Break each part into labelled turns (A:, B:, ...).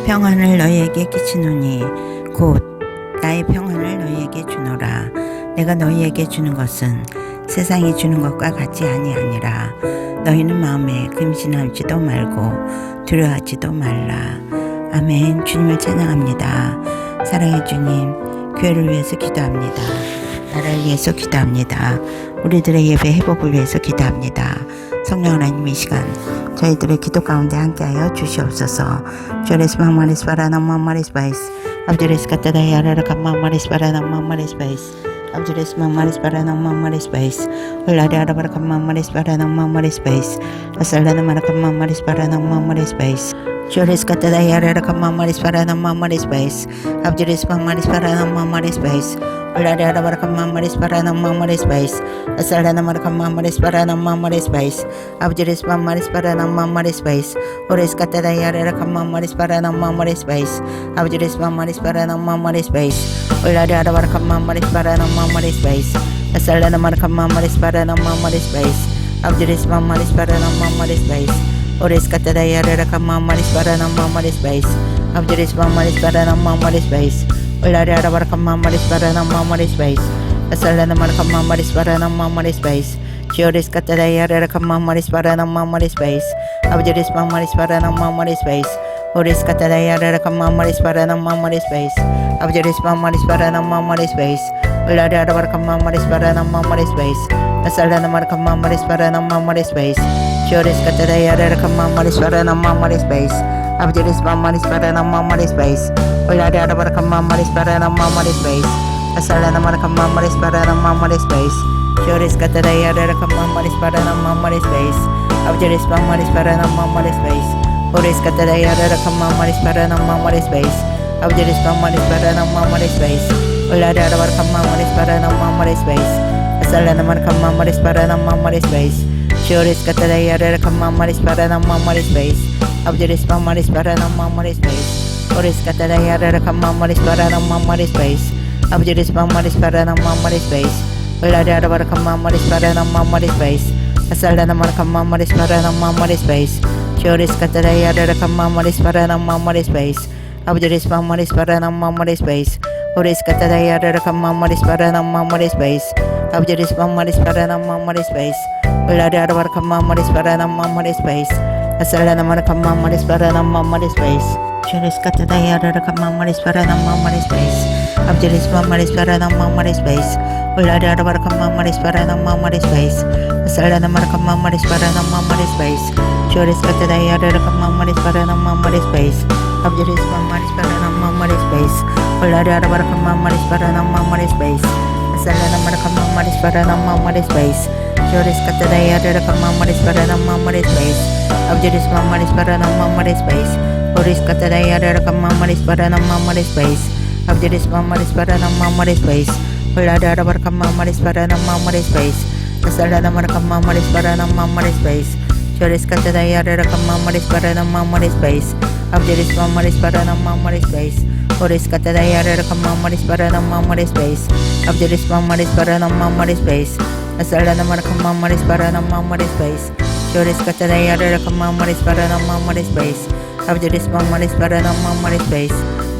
A: 평안을 너희에게 끼치노니 곧 나의 평안을 너희에게 주노라. 내가 너희에게 주는 것은 세상이 주는 것과 같이 아니하니라. 너희는 마음에 금신하지도 말고 두려워하지도 말라. 아멘. 주님을 찬양합니다. 사랑의 주님, 교회를 위해서 기도합니다. 나라를 위해서 기도합니다. 우리들의 예배 회복을 위해서 기도합니다. 성령 하나님, 이 시간 저희들의 기도 가운데 함께하여 주시옵소서. 주레스 마마리스 바라나 마마리스 바이스 암주레스 카타다 야라라 마마리스 바라나 마마리스 바이스 암주레스 마마리스 바라나 마마리스 바이스 올라리 아라바라 마마리스 바라나 마마리스 바이스 아살라나 마라카 마마리스 바라나 마마리스 바이스 주레스 카타다 야라라 마마리스 바라나 마마리스 바이스 암주레스 마마리스 바라나 마마리스 바이스 올라리 아라바라 마마리스 바라나 마마리스 바이스 아살라나 마라카 마마리스 바라나 마마리스 바이스 암주레스 마마리스 바라나 마마리스 바이스 오레스 카타다 야라라 마마리스 바라나 마마리스 바이스 암주레스 마마리스 바라나 마마리스 바이스 올라리 아라바라 마마리스 바라나 마마리스 바이스 아살라나 마라카 마마리스 바라나 마마리스 바이스 암주레스 마마리스 바라나 마마리스 바이스 오레스 카타다 야라라 마마리스 바라나 마마리스 바이스 암주레스 마마리스 바라나 마마리스 바이스 올라리 아라바라 마마리스 바라나 마마리스 바이스 아살라나 마라카 마마리스 바라나 마마리스 바이스 지오레스 카타다 야라라 마마리스 바라나 마마리스 바이스 아브제레스 마마리스 바라나 마마리스 바이스 오레스 카타다 야라라 마마리스 바라나 마마리스 바이스 아브제레스 마마리스 바라나 마마리스 바이스 올라리 아라바라 마마리스 바라나 마마리스 바이스 아살라나 마라카 마마리스 바라나 마마리스 바이스 지오레스 카타다 야라라 마마리스 바라나 마마리스 바이스 아브제레스 마마리스 바라나 마마리스 바이스 올라리 아라바라 마마리스 바라나 마마리스 바이스 아살라나 마라카 마마리스 바라나 마마리스 바이스 지오레스 카타다 야라라 마마리스 바라나 마마리스 바이스 아브제레스 마마리스 바라나 마마리스 바이스 오레스 카타다 야라라 마마리스 바라나 마마리스 바이스 아브제레스 마마리스 바라나 마마리스 바이스 올라리 아라바라 마마리스 바라나 마마리스 바이스 아살라나 마라카 마마리스 바라나 마마리스 바이스 지오레스 카타다 야라라 마마리스 바라나 마마리스 바이스 아브제레스 마마리스 바라나 마마리스 바이스 오레스 카타다 야라라 마마리스 바라나 마마리스 바이스 아브제레스 마마리스 바라나 마마리스 바이스 올라리 아라바라 마마리스 바라나 마마리스 바이스 아살라나 마라카 마마리스 바라나 마마리스 바이스 지오레스 카타다 야라라 마마리스 바라나 마마리스 바이스 아브제레스 마마리스 바라나 마마리스 바이스 오레스 카타다 야라라 마마리스 바라나 마마리스 바이스 아브제레스 마마리스 바라나 마마리스 바이스 올라리 아라바라 마마리스 바라나 마마리스 바이스 아살라나 마라카 마마리스 바라나 마마리스 바이스 지오레스 카타다 야라라 마마리스 바라나 마마리스 바이스 아브제레스 마마리스 바라나 마마리스 바이스 올라리 아라바라 마마리스 바라나 마마리스 바이스 아살라나 마라카 마마리스 바라나 마마리스 바이스 지오레스 카타다 야라라 마마리스 바라나 마마리스 바이스 아브제레스 마마리스 바라나 마마리스 바이스 올라리 아라바라 마마리스 바라나 마마리스 바이스 아살라나 마라카 마마리스 바라나 마마리스 바이스 지오레스 카타다 야라라 마마리스 바라나 마마리스 바이스 아브제레스 마마리스 바라나 마마리스 바이스 오레스 카타다 야라라 마마리스 바라나 마마리스 바이스 아브제레스 마마리스 바라나 마마리스 바이스 올라리 아라바라 마마리스 바라나 마마리스 바이스 아살라나 마라카 마마리스 바라나 마마리스 바이스 지오레스 카타다 야라라 마마리스 바라나 마마리스 바이스 아브제레스 마마리스 바라나 마마리스 바이스 오레스 카타다 야라라 마마리스 바라나 마마리스 바이스 아브제레스 마마리스 바라나 마마리스 바이스 아살라나 마라카 마마리스 바라나 마마리스 바이스 지오레스 카타다 야라라 마마리스 바라나 마마리스 바이스 아브제레스 마마리스 바라나 마마리스 바이스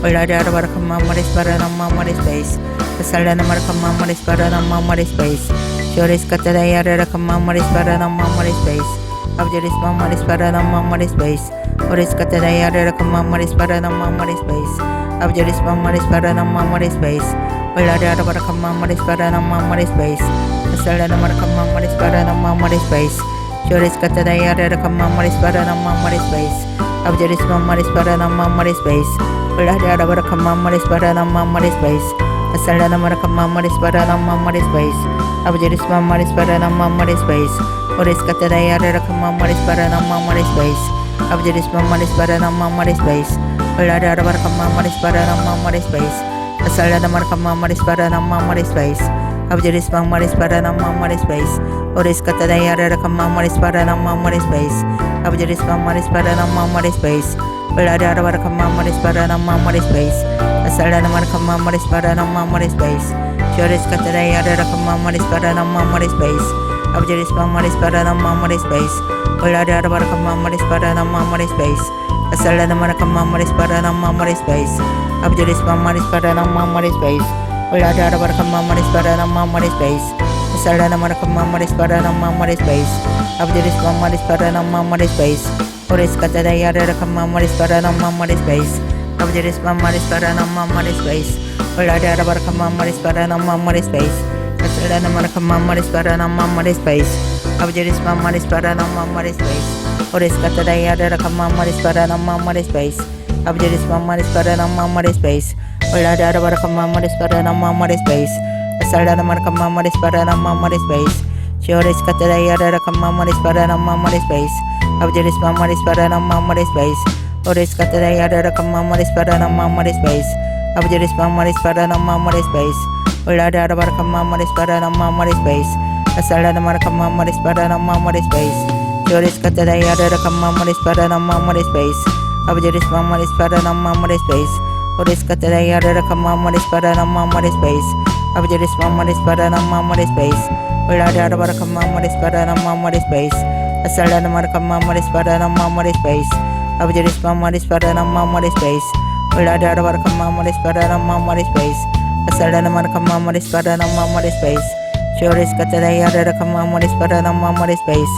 A: 올라리 아라바라 마마리스 바라나 마마리스 바이스 아살라나 마라카 마마리스 바라나 마마리스 바이스 지오레스 카타다 야라라 마마리스 바라나 마마리스 바이스 아브제레스 마마리스 바라나 마마리스 바이스 오레스 카타다 야라라 마마리스 바라나 마마리스 바이스 아브제레스 마마리스 바라나 마마리스 바이스 올라리 아라바라 마마리스 바라나 마마리스 바이스 아살라나 마라카 마마리스 바라나 마마리스 바이스 지오레스 카타다 야라라 마마리스 바라나 마마리스 바이스 아브제레스 마마리스 바라나 마마리스 바이스 올라리 아라바라 마마리스 바라나 마마리스 바이스 아살라나 마라카 마마리스 바라나 마마리스 바이스 아브제레스 마마리스 바라나 마마리스 바이스 오레스 카타다 야라라 마마리스 바라나 마마리스 바이스 아브제레스 마마리스 바라나 마마리스 바이스 올라리 아라바라 마마리스 바라나 마마리스 바이스 아살라나 마라카 마마리스 바라나 마마리스 바이스 아브제레스 마마리스 바라나 마마리스 바이스 오레스 카타다 야라라 마마리스 바라나 마마리스 바이스 아브제레스 마마리스 바라나 마마리스 바이스 올라리 아라바라 마마리스 바라나 마마리스 바이스 아살라나 마라카 마마리스 바라나 마마리스 바이스 지오레스 카타다 야라라 마마리스 바라나 마마리스 바이스 아브제레스 마마리스 바라나 마마리스 바이스 올라리 아라바라 마마리스 바라나 마마리스 바이스 Asalada Marakama Marispara Mamari Space, Abjuris Mamarispara Mamari Space, Ulada Barakama Marispara Mamari Space, Asalada Marakama Marispara Mamari Space, Abjuris Mamarispara Mamari Space, Oris Kataya Rakama Marispara Mamari Space, Abjuris Mamarispara Mamari Space, Ulada Barakama Marispara Mamari Space, Asalada Marakama Marispara Mamari Space, Abjuris Mamarispara Mamari Space, Oris Kataya Rakama Marispara Mamari Space, Abjuris Mamarispara Mamari Space, Ulada Barakama Marispara Mamari Space, Asalada Marakama Marispara Mamari Space, Choris Kataya Rakama Marispara Mamari Space, Abjuris Mamarispara Mamari Space, Oris Kataya Rakama Marispara Mamari Space, Abjuris Mamarispara Mamari Space, Ulada Barakama Marispara Mamari Space, Asalada Marakama Marispara Mamari Space, Choris Kataya Rakama Marispara Mamari Space, Abjuris Mamarispara Mamari Space, Oris Kataya Rakama Marispara Mamari Space, Abjuris Mamarispara Mamari Space, Ulada Barakama Marispara Mamari Space, Asalada Marakama Marispara Mamari Space, Abjuris Mamarispara Mamari Space, Ulada Barakama Marispara Mamari Space, Asalada Marakama Marispara Mamari Space, Choris Kataya Rakama Marispara Mamari Space,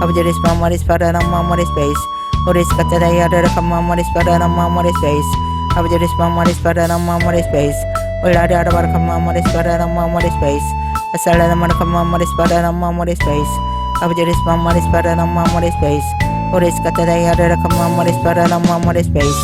A: Abjuris Mamarispara Mamari Space, Oris Kataya Rakama Marispara Mamari Space, Abjuris Mamarispara Mamari Space, Ulada Barakama Marispara Mamari Space, Asalada Marakama Marispara Mamari Space, Abjuris Mamarispara Mamari Space, Oris Kataya Rakama Marispara Mamari Space,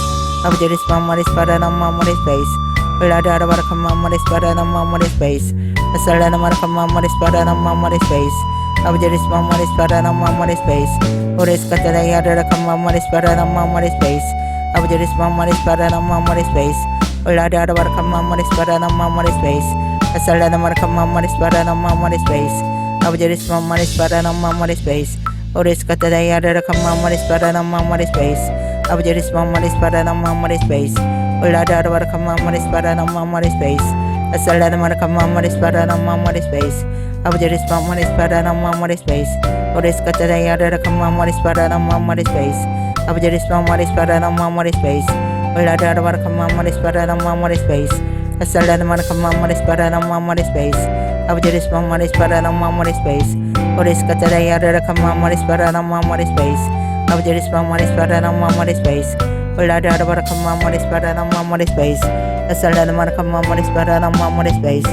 A: Abjuris Mamarispara Mamari Space, Ulada Barakama Marispara Mamari Space, Asalada Marakama Marispara Mamari Space, Abjuris Mamarispara Mamari Space, Oris Kataya Rakama Marispara Mamari Space, Abjuris Mamarispara Mamari Space, Ulada Barakama Marispara Mamari Space, Asalada Marakama Marispara Mamari Space, Abjuris Mamarispara Mamari Space, Oris Kataya Rakama Marispara Mamari Space, Abjuris Mamarispara Mamari Space, Ulada Barakama Marispara Mamari Space, Asalada Marakama Marispara Mamari Space, Abjuris Mamarispara Mamari Space, Oris Kataya Rakama Marispara Mamari Space, Abjuris Mamarispara Mamari Space, Ulada Barakama Marispara Mamari Space, Asalada Marakama Marispara Mamari Space, Abjuris Mamarispara Mamari Space, Oris Kataya Rakama Marispara Mamari Space, Abjuris Mamarispara Mamari Space, Ulada Barakama Marispara Mamari Space, Asalada Marakama Marispara Mamari Space,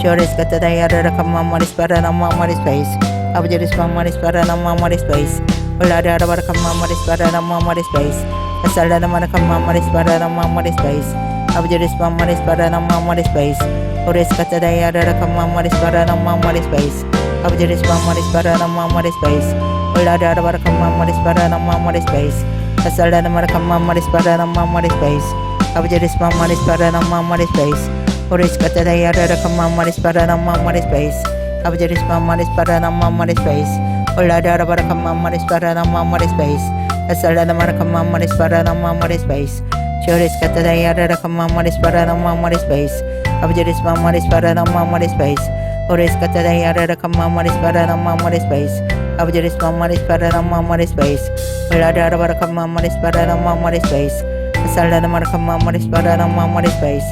A: Choris Kataya Rakama Marispara Mamari Space, Abjuris Mamarispara Mamari Space, Ulada Barakama Marispara Mamari Space, Asalada Marakama Marispara Mamari Space, Abjuris Mamarispara Mamari Space, Oris Kataya Rakama Marispara Mamari Space, Abjuris Mamarispara Mamari Space, Ulada Barakama Marispara Mamari Space, Asalada Marakama Marispara Mamari Space, Abjuris Mamarispara Mamari Space, Oris Kataya Rakama Marispara Mamari Space, Abjuris Mamarispara Mamari Space, Ulada Barakama Marispara Mamari Space, Asalada Marakama Marispara Mamari Space, Choris Kataya Rakama Marispara Mamari Space, Abjuris Mamarispara Mamari Space, Oris Kataya Rakama Marispara Mamari Space, Abjuris Mamarispara Mamari Space, Ulada Barakama Marispara Mamari Space, Asalada Marakama Marispara Mamari Space,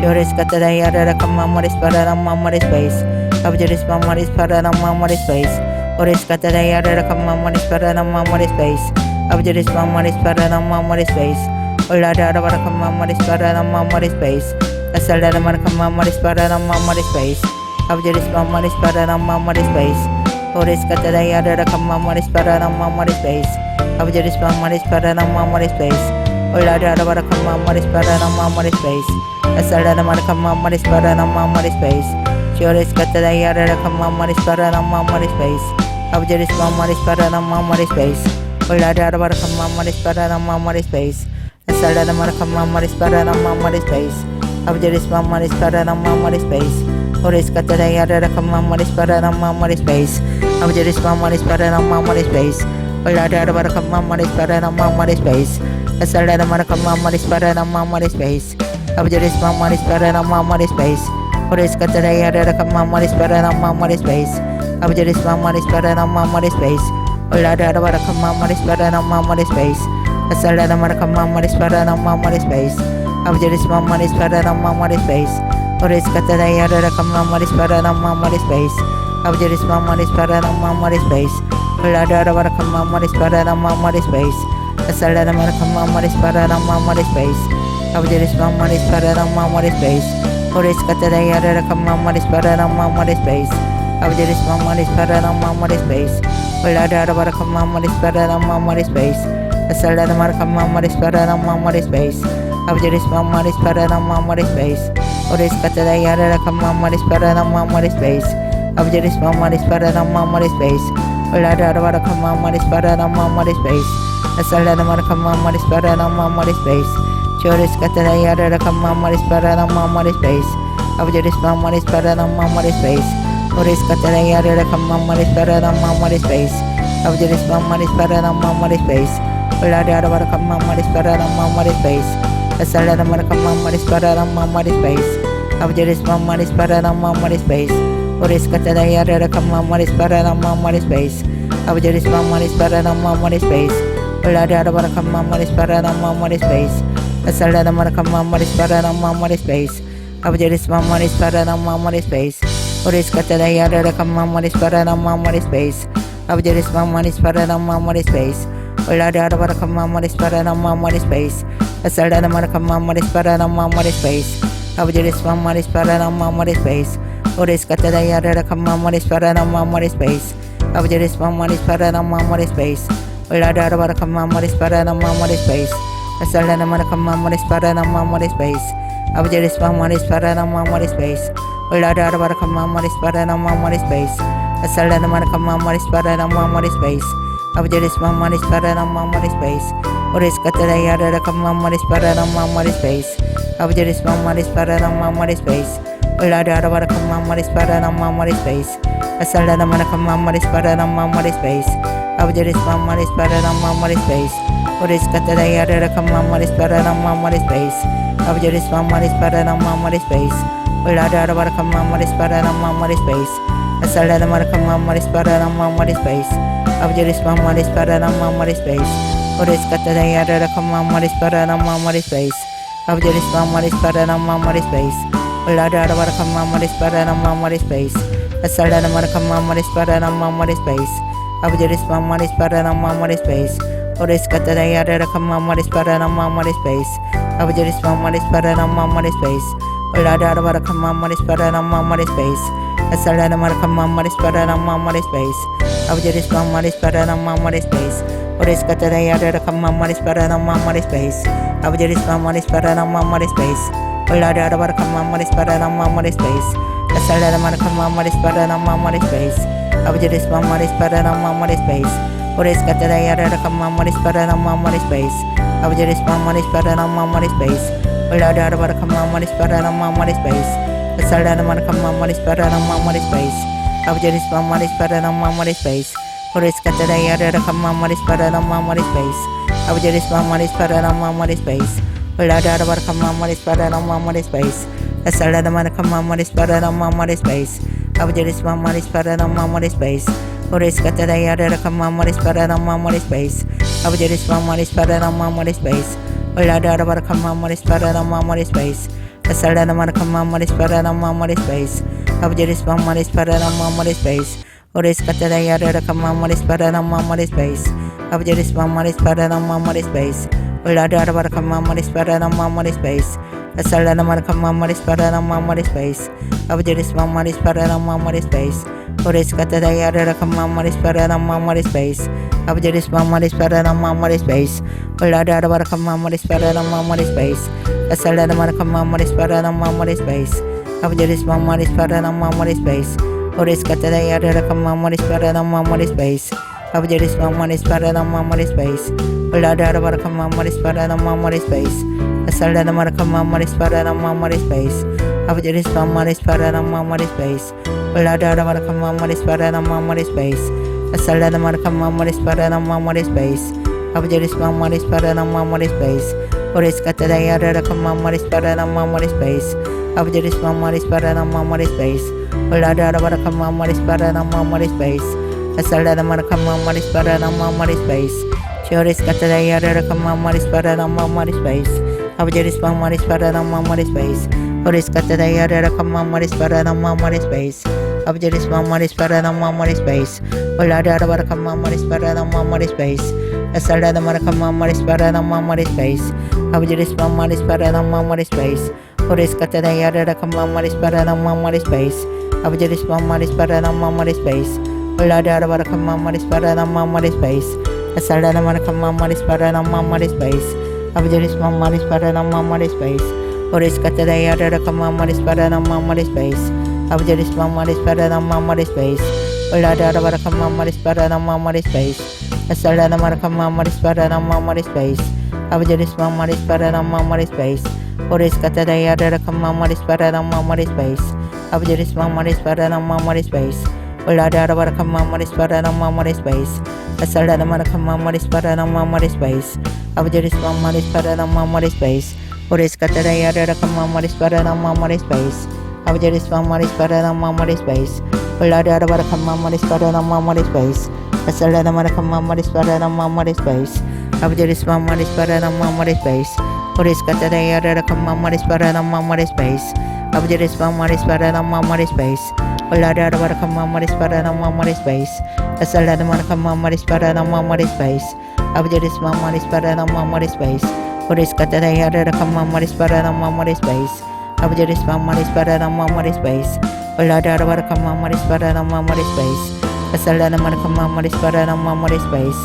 A: Choris Kataya Rakama Marispara Mamari Space, Abjuris Mamarispara Mamari Space, Oris Kataya Rakama Marispara Mamari Space, Abjuris Mamarispara Mamari Space, Ulada Barakama Marispara Mamari Space, Asalada Marakama Marispara Mamari Space, Abjuris Mamarispara Mamari Space, Oris Kataya Rakama Marispara Mamari Space, Abjuris Mamarispara Mamari Space, Ulada Barakama Marispara Mamari Space, Asalada Marakama Marispara Mamari Space, Choris Kataya Rakama Marispara Mamari Space, Abjuris Mamarispara Mamari Space, Ulada Barakama Marispara Mamari Space, Asalada Marakama Marispara Mamari Space, Abjuris Mamarispara Mamari Space, Oris Kataya Rakama Marispara Mamari Space, Abjuris Mamarispara Mamari Space, Ulada Barakama Marispara Mamari Space, Asalada Marakama Marispara Mamari Space, Abjuris Mamarispara Mamari Space, Oris Kataya Rakama Marispara Mamari Space, Abjuris Mamarispara Mamari Space, Ulada Barakama Marispara Mamari Space, Salada Marca Mamma Sparana Mamma Space. Abjuris Mamma Sparana Mamma Space. Oris Catayara Mamma Sparana Mamma Space. Abjuris Mamma Sparana Mamma Space. Lada Marca Mamma Sparana Mamma Space. Salada Marca Mamma Sparana Mamma Space. Abjuris Mamma Sparana Mamma Space. Oris Catayara Mamma Sparana Mamma Space. Abjuris Mamma Sparana Mamma Space. Lada Marca Mamma Sparana Mamma Space. Salada Marca Mamma Sparana Mamma Space. Abjuris Mamma Sparana Mamma Space. Oris Catayara Mamma Sparana Mamma Space. Abjuris Mamma Sparana Mamma Space. Lada Marca Mamma Sparana Mamma Space. Salada Marca Mamma Sparana Mamma Space. Choris Catayara Mamma Sparana Mamma Space. Abjuris Mamma Sparana Mamma Space. Oris Catayara Mamma Sparana Mamma Space. Abjuris Mamma Sparana Mamma Space. Lada Marca Mamma Sparana Mamma Space. Salada Marca Mamma Sparana Mamma Space. Abjuris Mamma Sparana Mamma Space. Oris Catayara Mamma Sparana Mamma Space. Abjuris Mamma Sparana Mamma Space. Lada Marca Mamma Sparana Mamma Space. Salada Marca Mamma Sparana Mamma Space. Abjuris Mamma Sparana Mamma Space. Oris Catayara Mamma Sparana Mamma Space. Abjuris Mamma Sparana Mamma Space. Lada Marca Mamma Sparana Mamma Space. Salada Marca Mamma Sparana Mamma Space. Abjuris Mamma Sparana Mamma Space. Oris Catayara Mamma Sparana Mamma Space. Abjuris Mamma Sparana Mamma Space. Lada Marca Mamma Sparana Mamma Space. Salada Marca Mamma Sparana Mamma Space. Abjuris Mamma Sparana Mamma Space. Lada Marca Mamma Sparana Mamma Space. Salada Marca Mamma Sparana Mamma Space. Abjuris Mamma Sparana Mamma Space. Oris Catayara Mamma Sparana Mamma Space. Abjuris Mamma Sparana Mamma Space. Lada Marca Mamma Sparana Mamma Space. Salada Marca Mamma Sparana Mamma Space. Abjuris Mamma Sparana Mamma Space. Oris Catayara Mamma Sparana Mamma Space. Abjuris Mamma Sparana Mamma Space. Lada Marca Mamma Sparana Mamma Space. Salada Marca Mamma Sparana Mamma Space. Abjuris Mamma Sparana Mamma Space. Oris Catayara Mamma Sparana Mamma Space. Abjuris Mamma Sparana Mamma Space. Lada Marca Mamma Sparana Mamma Space. Salada Marca Mamma Sparana Mamma Space. Abjuris Mamma Sparana Mamma Space. Oris Catayara Mamma Sparana Mamma Space. Abjuris Mamma Sparana Mamma Space. Lada Marca Mamma Sparana Mamma Space. Salada Marca Mamma Sparana Mamma Space. Abjuris Mamma Sparana Mamma Space. Oris Catayara Mamma Sparana Mamma Space. Abjuris Mamma Sparana Mamma Space. Lada Marca Mamma Sparana Mamma Space. Salada Marca Mamma Sparana Mamma Space. Abjuris Mamma Sparana Mamma Space. Oris Catayara Mamma Sparana Mamma Space. Abjuris Mamma Sparana Mamma Space. Lada Marca Mamma Sparana Mamma Space. Salada Marca Mamma Sparana Mamma Space. Abjuris Mamma Sparana Mamma Space. Oris Catayara Mamma Sparana Mamma Space. Abjuris Mamma Sparana Mamma Space. Lada Marca Mamma Sparana Mamma Space. Salada Marca Mamma Sparana Mamma Space. Abjuris Mamma Sparana Mamma Space. Oris Catayara Mamma Sparana Mamma Space. Abjuris Mamma Sparana Mamma Space. Lada Marca Mamma Sparana Mamma Space. Salada Marca Mamma Sparana Mamma Space. Abjuris Mamma Sparana Mamma Space. Oris Catayara Mamma Sparana Mamma Space. Abjuris Mamma Sparana Mamma Space. Lada Marca Mamma Sparana Mamma Space. Salada Marca Mamma Sparana Mamma Space. Abjuris Mamma Sparana Mamma Space. Oris Catayara Mamma Sparana Mamma Space. Abjuris Mamma Sparana Mamma Space. Lada Marca Mamma Sparana Mamma Space. Salada Marca Mamma Sparana Mamma Space. Abjuris Mamma Sparana Mamma Space. Oris Catayara Mamma Sparana Mamma Space. Abjuris Mamma Sparana Mamma Space. Lada Marca Mamma Sparana Mamma Space. Salada Marca Mamma Sparana Mamma Space. Abjuris Mamma Sparana Mamma Space. Lada Marca Mamma Sparana Mamma Space. Salada Marca Mamma Sparana Mamma Space. Abjuris Mamma Sparana Mamma Space. Oris Catayara Mamma Sparana Mamma Space. Abjuris Mamma Sparana Mamma Space. Lada Marca Mamma Sparana Mamma Space. Salada Marca Mamma Sparana Mamma Space. Chioris Catare Yara Kamaris Paranamaris Space. Abjeris Mamaris Paranamaris Space. Horis Catare Yara Kamaris Paranamaris Space. Abjeris Mamaris Paranamaris Space. Olada Kamaris Paranamaris Space. Asada Marakamaris Paranamaris Space. Abjeris Mamaris Paranamaris Space. Horis Catare Yara Kamaris Paranamaris Space. Abjeris Mamaris Paranamaris Space. Olada Kamaris Paranamaris Space. Asada Marakamaris Paranamaris Space. Abjeris Mamaris Paranamaris Space. Horis Catare Yara Kamaris Paranamaris Space. Abjeris Mamaris Paranamaris Space. Olada Kamaris Paranamaris Space. Asada Marakamaris Paranamaris Space. Abjeris Mamaris Paranamaris Space. Horis Catare Yara Kamaris Paranamaris Space. Abjeris Mamaris Paranamaris Space. Olada Kamaris Paranamaris Space. Asada Marakamaris Paranamaris Space. Abjeris Mamaris Paranamaris Space. Horis Catare Yara Kamaris Paranamaris Space. Abjeris Mamaris Paranamaris Space. Olada Kamaris Paranamaris Space. Asada Marakamaris Paranamaris Space. Abjeris Mamaris Paranamaris Space. Horis Catare Yara Kamaris Paranamaris Space. Abjeris Mamaris Paranamaris Space. Olada Kamaris Paranamaris Space. Asada Marakamaris Paranamaris Space. Abjeris Mamaris Paranamaris Space. Horis Catare Yara Kamaris Paranamaris Space. Abjeris Mamaris Paranamaris Space. Olada Kamaris Paranamaris Space. Asada Marakamaris Paranamaris Space.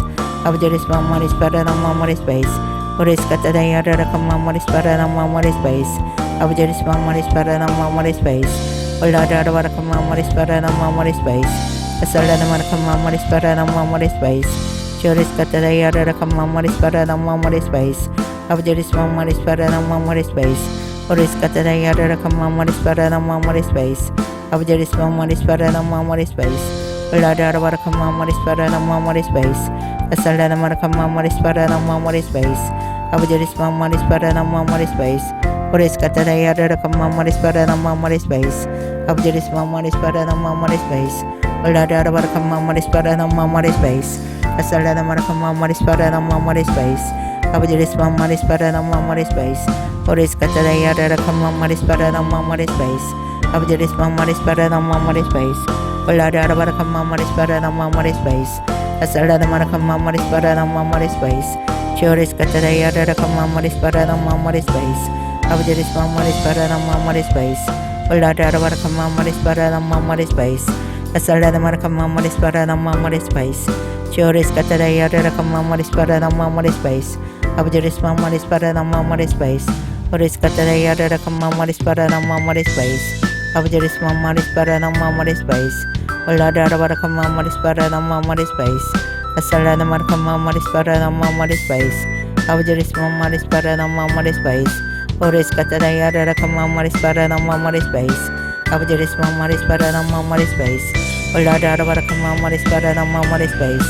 A: Abjeris Mamaris Paranamaris Space. Horis Catare Yara Kamaris Paranamaris Space. Abjeris Mamaris Paranamaris Space. Olada Kamaris Paranamaris Space. Asada Marakamaris Paranamaris Space. Chioris Catare Yara Kamaris Paranamaris Space. Abjeris Mamaris Paranamaris Space. Horis Catare Yara Kamaris Paranamaris Space. Abjeris Mamaris Paranamaris Space. Olada Kamaris Paranamaris Space. Asada Marakamaris Paranamaris Space. Abjeris Mamaris Paranamaris Space. Horis Catare Yara Kamaris Paranamaris Space. Abjeris Mamaris Paranamaris Space. Olada Kamaris Paranamaris Space. Asada Marakamaris Paranamaris Space. Abjeris Mamaris Paranamaris Space. Horis Catare Yara Kamaris Paranamaris Space. Abjeris Mamaris Paranamaris Space. Olada Kamaris Paranamaris Space. Asada Marakamaris Paranamaris Space. Chioris Catare Yara Kamaris Paranamaris Space. Abjeris Mamaris Paranamaris Space. Olada Kamaris Paranamaris Space. Asada Marakamaris Paranamaris Space. Chioris Catare Yara Kamaris Paranamaris Space. Abjeris Mamaris Paranamaris Space. Horis Catare Yara Kamaris Paranamaris Space. Abjeris Mamaris Paranamaris Space. Olada Kamaris Paranamaris Space. Asada Marakamaris Paranamaris Space. Abjeris Mamaris Paranamaris Space. Horis Catare Yara Kamaris Paranamaris Space. Abjeris Mamaris Paranamaris Space. Olada Kamaris Paranamaris Space.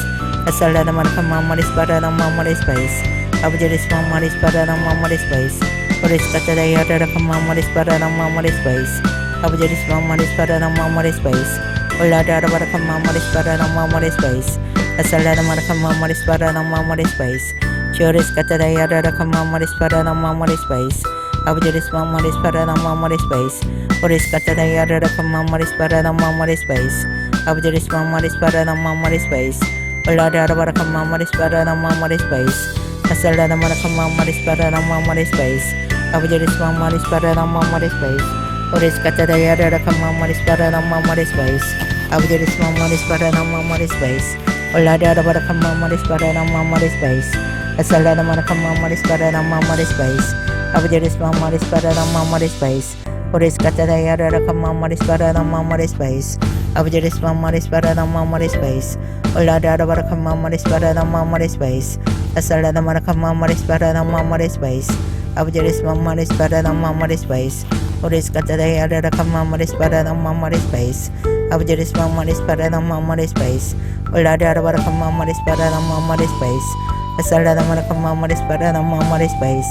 A: Asada Marakamaris Paranamaris Space. Abjeris Mamaris Paranamaris Space. Horis Catare Yara Kamaris Paranamaris Space. Abjeris Mamaris Paranamaris Space. Olada Kamaris Paranamaris Space. Asada Marakamaris Paranamaris Space. Chioris Catare Yara Kamaris Paranamaris Space. Abjeris Mamaris Paranamaris Space. Horis Catare Yara Kamaris Paranamaris Space. Abjeris Mamaris Paranamaris Space. Olada Kamaris Paranamaris Space. Asada Marakamaris Paranamaris Space. Abjeris Mamaris Paranamaris Space. Horis Catare Yara Kamaris Paranamaris Space. Abjeris Mamaris Paranamaris Space. Olada Kamaris Paranamaris Space. Asada Marakamaris Paranamaris Space. Abjeris Mamaris Paranamaris Space. Horis Catare Yara Kamaris Paranamaris Space. Abjeris Mamaris Paranamaris Space. Olada Kamaris Paranamaris Space. Asada Marakamaris Paranamaris Space. Abjeris Mamaris Paranamaris Space. Horis Catare Yara Kamaris Paranamaris Space. Abjeris Mamaris Paranamaris Space. Olada Kamaris Paranamaris Space. Asada Marakamaris Paranamaris Space.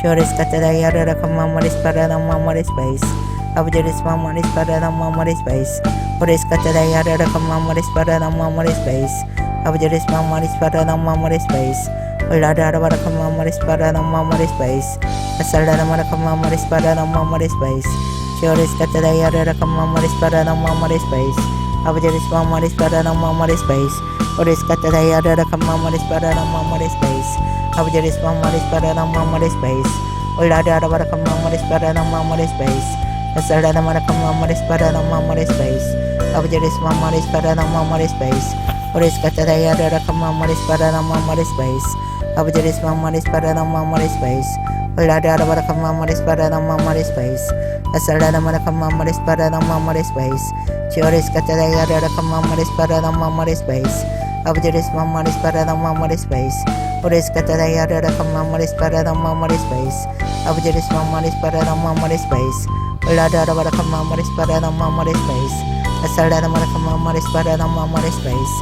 A: Chioris Catare Yara Kamaris Paranamaris Space. Abjeris Mamaris Paranamaris Space. Horis Catare Yara Kamaris Paranamaris Space. Abjaris Mamaris Paranam Mamaris Space. Ulada Barakam Mamaris Paranam Mamaris Space. Asaldana Marakam Mamaris Paranam Mamaris Space. Choris Kataya Rakam Mamaris Paranam Mamaris Space. Abjaris Mamaris Paranam Mamaris Space. Oris Kataya Rakam Mamaris Paranam Mamaris Space. Abjaris Mamaris Paranam Mamaris Space. Ulada Barakam Mamaris Paranam Mamaris Space. Asaldana Marakam Mamaris Paranam Mamaris Space. Abjaris Mamaris Paranam Mamaris Space. Oris Kataya Rakam Mamaris Paranam Mamaris Space. Abjaris Mamaris Paranam Mamaris Space. Ulada Barakam Mamaris Paranam Mamaris Space. Asaldana Marakam Mamaris Paranam Mamaris Space. Choris Kataya Rakam Mamaris Paranam Mamaris Space. Abjaris Mamaris Paranam Mamaris Space. Oris Kataya Rakam Mamaris Paranam Mamaris Space. Abjaris Mamaris Paranam Mamaris Space. Ulada Barakam Mamaris Paranam Mamaris Space. Asaldana Marakam Mamaris Paranam Mamaris Space.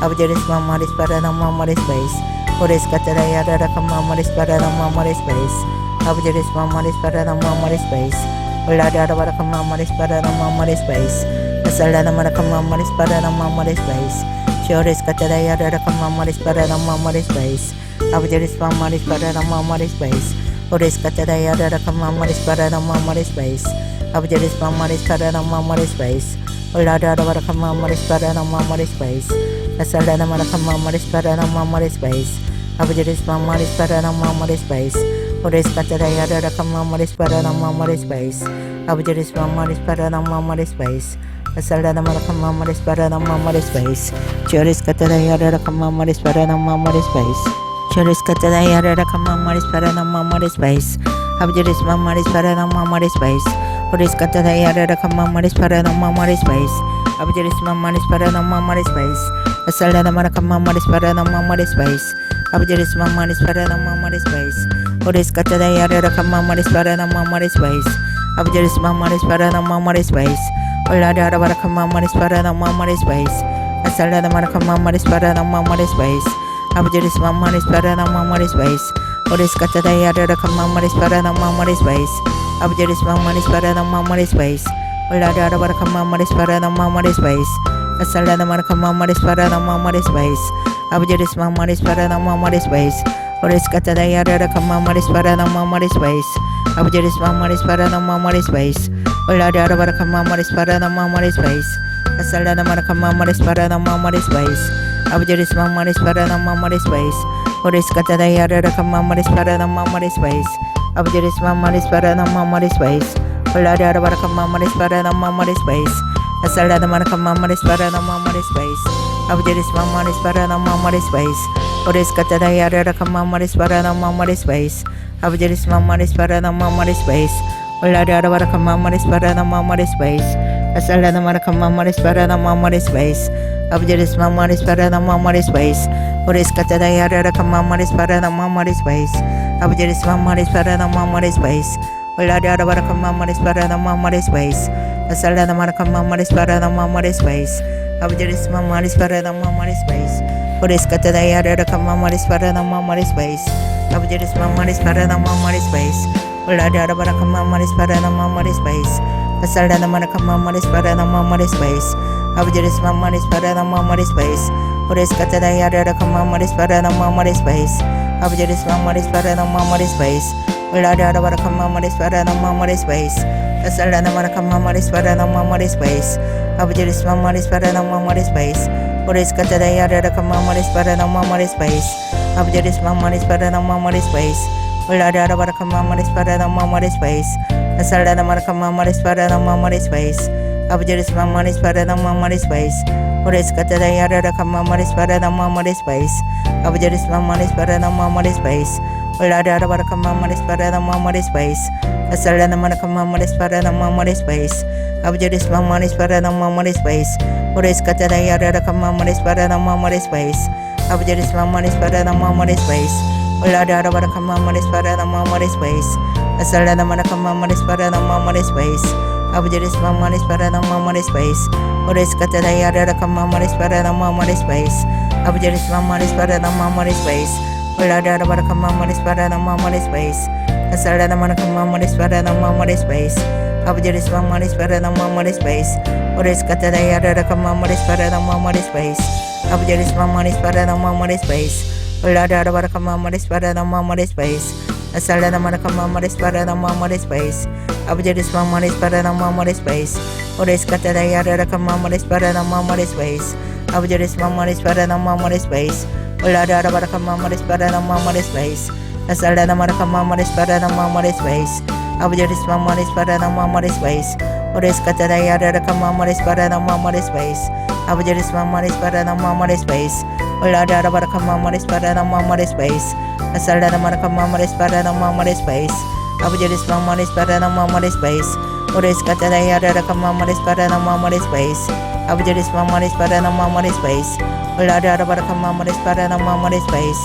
A: Abjaris Mamaris Paranam Mamaris Space. Oris Kataya Rakam Mamaris Paranam Mamaris Space. Abjaris Mamaris Paranam Mamaris Space. Ulada Barakam Mamaris Paranam Mamaris Space. Asaldana Marakam Mamaris Paranam Mamaris Space. Choris Kataya Rakam Mamaris Paranam Mamaris Space. Abjaris Mamaris Paranam Mamaris Space. Oris Kataya Rakam Mamaris Paranam Mamaris Space. Abjaris Mamaris Paranam Mamaris Space. Ulada Barakam Mamaris Paranam Mamaris Space. Asaldana Marakam Mamaris Paranam Mamaris Space. Abjaris Mamaris Paranam Mamaris Space. Oris Kataya Rakam Mamaris Paranam Mamaris Space. Abjaris Mamaris Paranam Mamaris Space. Asaldana Marakam Mamaris Paranam Mamaris Space. Choris Kataya Rakam Mamaris Paranam Mamaris Space. Choris Kataya Rakam Mamaris Paranam Mamaris Space. Abjaris Mamaris Paranam Mamaris Space. Oris Kataya Rakam Mamaris Paranam Mamaris Space. Abjaris Mamaris Paranam Mamaris Space. Asaldana Marakam Mamaris Paranam Mamaris Space. Abjaris Mamaris Paranam Mamaris Space. Oris Kataya Rakam Mamaris Paranam Mamaris Space. Abjaris Mamaris Paranam Mamaris Space. Ulada Barakam Mamaris Paranam Mamaris Space. Asaldana Marakam Mamaris Paranam Mamaris Space. Abjaris Mamaris Paranam Mamaris Space. Oris Kataya Rakam Mamaris Paranam Mamaris Space. Abjaris Mamaris Paranam Mamaris Space. Ulada Barakam Mamaris Paranam Mamaris Space. Asaldana Marakam Mamaris Paranam Mamaris Space. Abjaris Mamaris Paranam Mamaris Space. Oris Kataya Rakam Mamaris Paranam Mamaris Space. Abjaris Mamaris Paranam Mamaris Space. Ulada Barakam Mamaris Paranam Mamaris Space. Asaldana Marakam Mamaris Paranam Mamaris Space. Abjaris Mamaris Paranam Mamaris Space. Oris Kataya Rakam Mamaris Paranam Mamaris Space. Abjaris Mamaris Paranam Mamaris Space. Ulada Barakam Mamaris Paranam Mamaris Space. Asaldana Marakam Mamaris Paranam Mamaris Space. Abjaris Mamaris Paranam Mamaris Space. Oris Kataya Rakam Mamaris Paranam Mamaris Space. Abjaris Mamaris Paranam Mamaris Space. Ulada Barakam Mamaris Paranam Mamaris Space. Asaldana Marakam Mamaris Paranam Mamaris Space. Abjaris Mamaris Paranam Mamaris Space. Oris Kataya Rakam Mamaris Paranam Mamaris Space. Abjaris Mamaris Paranam Mamaris Space. Ulada Barakam Mamaris Paranam Mamaris Space. Asaldana Marakam Mamaris Paranam Mamaris Space. Abjaris Mamaris Paranam Mamaris Space. Oris Kataya Rakam Mamaris Paranam Mamaris Space. Abjaris Mamaris Paranam Mamaris Space. Ulada Barakam Mamaris Paranam Mamaris Space. Asaldana Marakam Mamaris Paranam Mamaris Space. Abjaris Mamaris Paranam Mamaris Space. Oris Kataya Rakam Mamaris Paranam Mamaris Space. Abjaris Mamaris Paranam Mamaris Space. Ulada Barakam Mamaris Paranam Mamaris Space. Asaldana Marakam Mamaris Paranam Mamaris Space. Abjaris Mamaris Paranam Mamaris Space. Oris Kataya Rakam Mamaris Paranam Mamaris Space. Abjaris Mamaris Paranam Mamaris Space. Ulada Barakam Mamaris Paranam Mamaris Space. Asaldana Marakam Mamaris Paranam Mamaris Space. Abjaris Mamaris Paranam Mamaris Space. Oris Kataya Rakam Mamaris Paranam Mamaris Space. Abjaris Mamaris Paranam Mamaris Space. Ulada Barakam Mamaris Paranam Mamaris Space. Asaldana Marakam Mamaris Paranam Mamaris Space. Abjaris Mamaris Paranam Mamaris Space. Oris Kataya Rakam Mamaris Paranam Mamaris Space. Abjaris Mamaris Paranam Mamaris Space. Ulada Barakam Mamaris Paranam Mamaris Space. Asaldana Marakam Mamaris Paranam Mamaris Space. Abjaris Mamaris Paranam Mamaris Space. Oris Kataya Rakam Mamaris Paranam Mamaris Space. Abjaris Mamaris Paranam Mamaris Space. Ulada Barakam Mamaris Paranam Mamaris Space. Asaldana Marakam Mamaris Paranam Mamaris Space. Abjaris Mamaris Paranam Mamaris Space. Oris Kataya Rakam Mamaris Paranam Mamaris Space. Abujeris Mamaris Parana Mamaris Space. Ulada Barakama Maris Parana Mamaris Space. Asalana Marakama Maris Parana Mamaris Space. Abujeris Mamaris Parana Mamaris Space. Ores Kataya Rakama Maris Parana Mamaris Space. Abujeris Mamaris Parana Mamaris Space. Ulada Barakama Maris Parana Mamaris Space. Asalana Marakama Maris Parana Mamaris Space. Abujeris Mamaris Parana Mamaris Space. Ores Kataya Rakama Maris Parana Mamaris Space. Abujeris Mamaris Parana Mamaris Space. Ulada Barakama Maris Parana Mamaris Space. Asalana Marakama Maris Parana Mamaris Space. Abujeris Mamaris Parana Mamaris Space. Ores Kataya Rakama Maris Parana Mamaris Space. Abujeris Mamaris Parana Mamaris Space. Ulada Barakama Maris Parana Mamaris Space.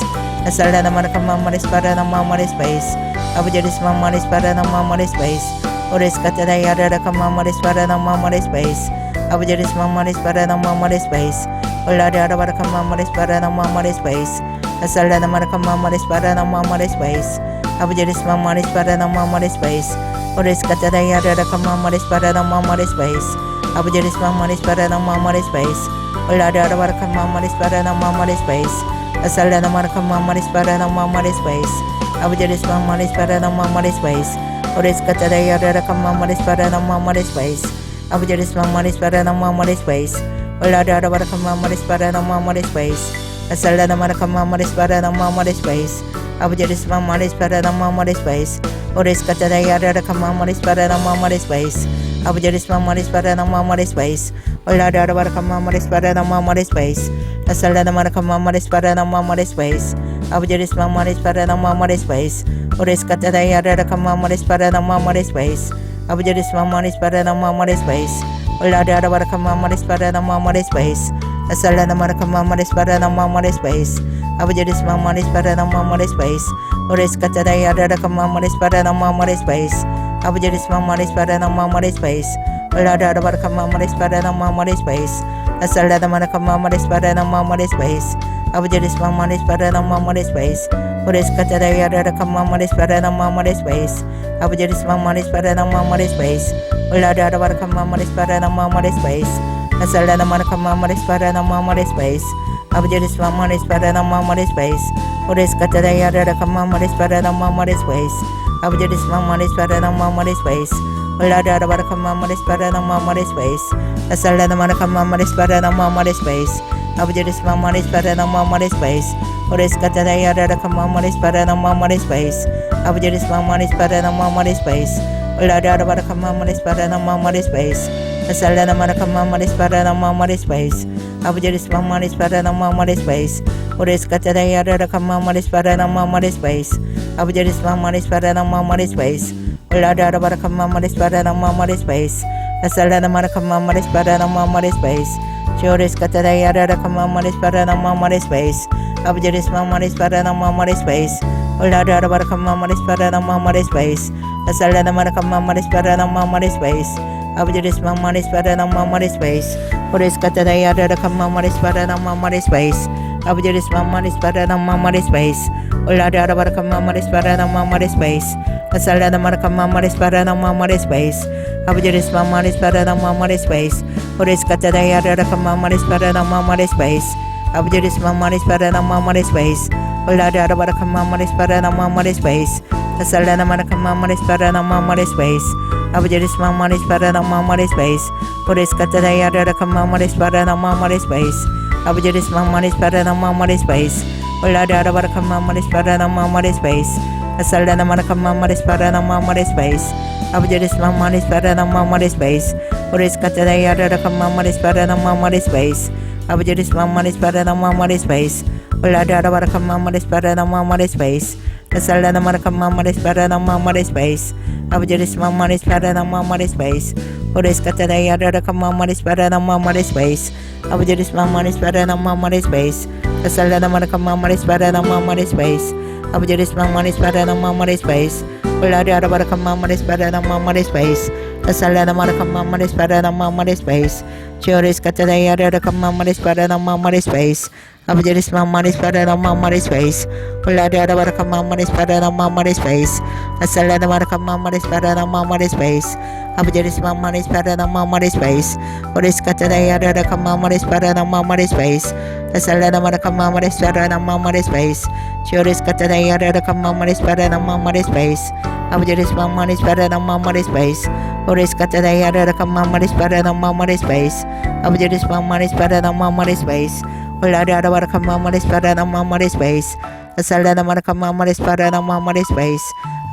A: Asalana Marakama Maris Parana Mamaris Space. Abujeris Mamaris Parana Mamaris Space. Ores Kataya Rakama Maris Parana Mamaris Space. Abujeris Mamaris Parana Mamaris Space. Ulada Barakama Maris Parana Mamaris Space. Asalana Marakama Maris Parana Mamaris Space. Abujeris Mamaris Parana Mamaris Space. Ores Kataya Rakama Maris Parana Mamaris Space. Abujeris Mamaris Parana Mamaris Space. Ulada Barakama Maris Parana Mamaris Space. Asalana Marakama Maris Parana Mamaris Space. Abujeris Mamaris Parana Mamaris Space. Ores Kataya Rakama Maris Parana Mamaris Space. Abujeris Mamaris Parana Mamaris Space. Ulada Barakama Maris Parana Mamaris Space. Asalana Marakama Maris Parana Mamaris Space. Abujeris Mamaris Parana Mamaris Space. Ores Kataya Rakama Maris Parana Mamaris Space. Abujeris Mamaris Parana Mamaris Space. Ulada Barakama Maris Parana Mamaris Space. Asalana Marakama Maris Parana Mamaris Space. Abujeris Mamaris Parana Mamaris Space. Ores Kataya Rakama Maris Parana Mamaris Space. Abujeris Mamaris Parana Mamaris Space. Ulada Barakama Maris Parana Mamaris Space. Asalana Marakama Maris Parana Mamaris Space. Abujeris Mamaris Parana Mamaris Space. Ores Kataya Rakama Maris Parana Mamaris Space. Abujeris Mamaris Parana Mamaris Space. Ulada Barakama Maris Parana Mamaris Space. Asalana Marakama Maris Parana Mamaris Space. Abujeris Mamaris Parana Mamaris Space. Ores Kataya Rakama Maris Parana Mamaris Space. Abujeris Mamaris Parana Mamaris Space. Ulada Barakama Maris Parana Mamaris Space. Asalana Marakama Maris Parana Mamaris Space. Abujeris Mamaris Parana Mamaris Space. Ores Kataya Rakama Maris Parana Mamaris Space. Abujeris Mamaris Parana Mamaris Space. Ulada Barakama Maris Parana Mamaris Space. Asalana Marakama Maris Parana Mamaris Space. Abujeris Mamaris Parana Mamaris Space. Ores Kataya Rakama Maris Parana Mamaris Space. Abujeris Mamaris Parana Mamaris Space. Ulada Barakama Maris Parana Mamaris Space. Asalana Marakama Maris Parana Mamaris Space. Abujeris Mamaris Parana Mamaris Space. Ores Kataya Rakama Maris Parana Mamaris Space. Abujeris Mamaris Parana Mamaris Space. Ulada Barakama Maris Parana Mamaris Space. Asalana Marakama Maris Parana Mamaris Space. Ores Kataya Rakama Maris Parana Mamaris Space. Abujeris Mamaris Parana Mamaris Space. Ulada Barakama Maris Parana Mamaris Space. Asalana Marakama Maris Parana Mamaris Space. Abujeris Mamaris Parana Mamaris Space. Ores Kataya Rakama Maris Parana Mamaris Space. Abujeris Mamaris Parana Mamaris Space. Ulada Barakama Maris Parana Mamaris Space. Asalana Marakama Maris Parana Mamaris Space. Abujeris Mamaris Parana Mamaris Space. Ores Kataya Rakama Maris Parana Mamaris Space. Abujeris Mamaris Parana Mamaris Space. Ulada Barakama Maris Parana Mamaris Space. Asalana Marakama Maris Parana Mamaris Space. Abujeris Mamaris Parana Mamaris Space. Ores Kataya Rakama Maris Parana Mamaris Space. Abujeris Mamaris Parana Mamaris Space. Ulada Barakama Maris Parana Mamaris Space. Asalana Marakama Maris Parana Mamaris Space. Abujeris Mamaris Parana Mamaris Space. Ores Kataya Rakama Maris Parana Mamaris Space. Abujeris Mamaris Parana Mamaris Space. Ulada Barakama Maris Parana Mamaris Space. Asalana Marakama Maris Parana Mamaris Space. Abujeris Mamaris Parana Mamaris Space. Ores Kataya Rakama Maris Parana Mamaris Space. Abujeris Mamaris Parana Mamaris Space. Asalana Marakama Maris Parana Mamaris Space. Abujeris Mamaris Parana Mamaris Space. Ulada Barakama Maris Parana Mamaris Space. Asalana Marakama Maris Parana Mamaris Space. Ores Kataya Rakama Maris Parana Mamaris Space. Abjadis Mamma Spada Mamma Space, Ulada Baraka Mamma Spada Mamma Space, Asalada Maraka Mamma Spada Mamma Space, Abjadis Mamma Spada Mamma Space, Uriscata Yada Mamma Spada Mamma Space, Asalada Maraka Mamma Spada Mamma Space, Churiscata Yada Mamma Spada Mamma Space, Abjadis Mamma Spada Mamma Space, Uriscata Yada Mamma Spada Mamma Space, Abjadis Mamma Spada Mamma Space, Ulada Baraka Mamma Spada Mamma Space, Asalada Maraka Mamma Spada Mamma Space,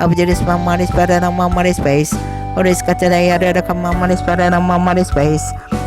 A: Abjadis Mamma Spada Mamma Space, Uriscata Yada Mamma Spada Mamma Space,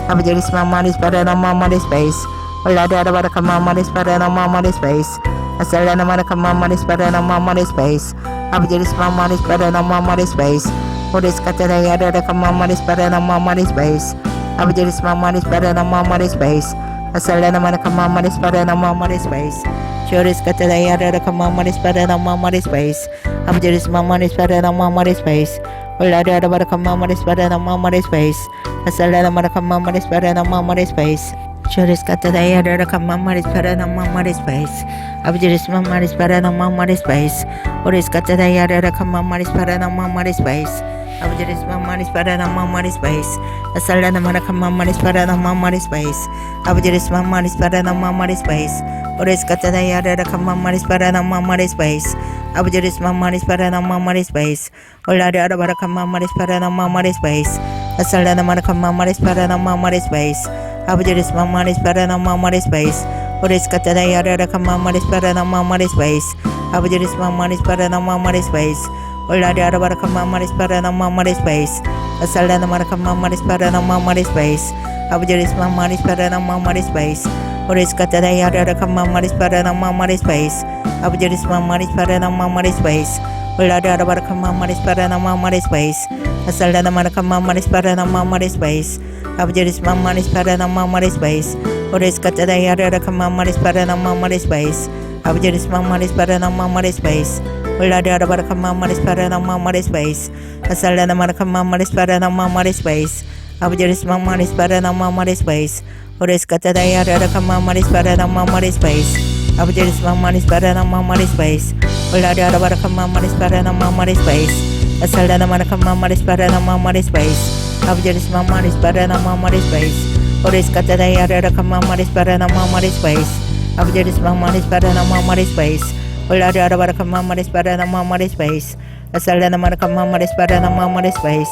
A: Abjadis Mamma Spada Mamma Space, Ulada Baraka Mamma Spada Mamma Space, Asalada Maraka Mamma Spada Mamma Space, Abjadis Mamma Spada Mamma Space, Uriscata Yada Mamma Spada Mamma Space, Abjadis Mamma Spada Mamma Space, Asalada Maraka Mamma Spada Mamma Space, Churiscata Yada Mamma Spada Mamma Space, Abjadis Mamma Spada Mamma Space, Ulada Baraka Mamma Spada Mamma Space, Asalada Maraka Mamma Spada Mamma Space, Churiscata Yada Mamma Spada Mamma Space, Abjadis Mamma Spada Mamma Space, Uriscata Yada Mamma Spada Mamma Space, Abjadis Mamma Spada Mamma Space, Asalada Maraka Mamma Spada Mamma Space, Abjadis Mamma Spada Mamma Space, Uriscata Yada Mamma Spada Mamma Space, Abjadis Mamma Spada Mamma Space, Ulada Baraka Mamma Spada Mamma Space, Asalada Maraka Mamma Spada Mamma Space, Abjadis Mamma Spada Mamma Space, Uriscata Yada Mamma Spada Mamma Space, Abjadis Mamma Spada Mamma Space, Ulada Baraka Mamma Spada Mamma Space, Asalada Maraka Mamma Spada Mamma Space, Abjadis Mamma Spada Mamma Space, Uriscata Yada Mamma Spada Mamma Space, Abjadis Mamma Spada Mamma Space, Ulada Baraka Mamma Spada Mamma Space, Asalada Maraka Mamma Spada Mamma Space, Abjadis Mamma Spada Mamma Space, Uriscata Yada Mamma Spada Mamma Space, Abjadis Mamma Spada Mamma Space, Ulada Baraka Mamma Spada Mamma Space, Asalada Maraka Mamma Spada Mamma Space, Abjadis Mamma Spada Mamma Space, Uriscata Yada Mamma Spada Mamma Space, Abjadis Mamma Spada Mamma Space, Ulada Baraka Mamma Spada Mamma Space, Asalada Maraka Mamma Spada Mamma Space, Abjadis Mamma Spada Mamma Space, Uriscata Yada Mamma Spada Mamma Space, Abjadis Mamma Spada Mamma Space, Ulada Baraka Mamma Spada Mamma Space, Asalada Maraka Mamma Spada Mamma Space,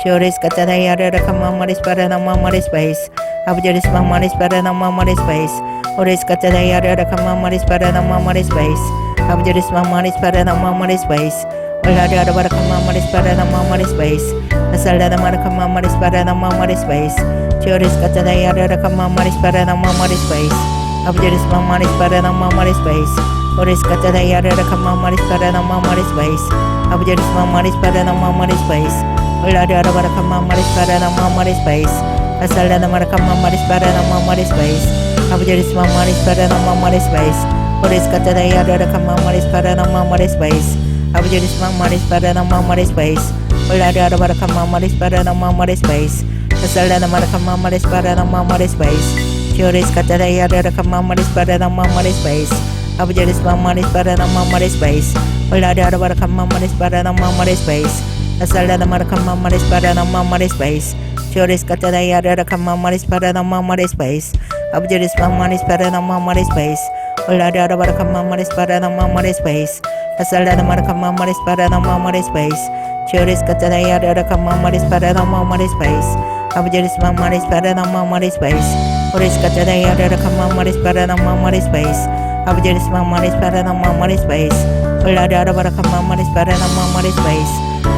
A: Churiscata Yada Mamma Spada Mamma Space, Abjadis Mamma Spada Mamma Space, Uriscata Yada Mamma Spada Mamma Space, Abjadis Mamma Spada Mamma Space, Ulada Baraka Mamma Spada Mamma Space, Asalada Maraka Mamma Spada Mamma Space, Churiscata Yada Mamma Spada Mamma Space, Abjadis Mamma Spada Mamma Space, Uriscata Yada Mamma Spada Mamma Space, Abjadis Mamma Spada Mamma Space, Ulada Baraka Mamma Spada Mamma Space, Asalada Maraka Mamma Spada Mamma Space, Abjadis Mamma Spada Mamma Space, Uriscata Yada Mamma Spada Mamma Space, Abjadis Mamma Spada Mamma Space, Ulada Baraka Mamma Spada Mamma Space, Asalada Maraka Mamma Spada Mamma Space, Churiscata Yada Mamma Spada Mamma Space, Abjadis Mamma Spada Mamma Space, Ulada Baraka Mamma Spada Mamma Space, Asalada Maraka Mamma Spada Mamma Space, Churiscata Yada Mamma Spada Mamma Space, Abjadis Mamma Spada Mamma Space, Ulada Baraka Mamma Spada Mamma Space, Asalada Maraka Mamma Spada Mamma Space, Churiscata Yada Mamma Spada Mamma Space, Abjadis Mamma Spada Mamma Space, Uriscata Yada Mamma Spada Mamma Space, Abjadis Mamma Spada Mamma Space, Ulada Baraka Mamma Spada Mamma Space,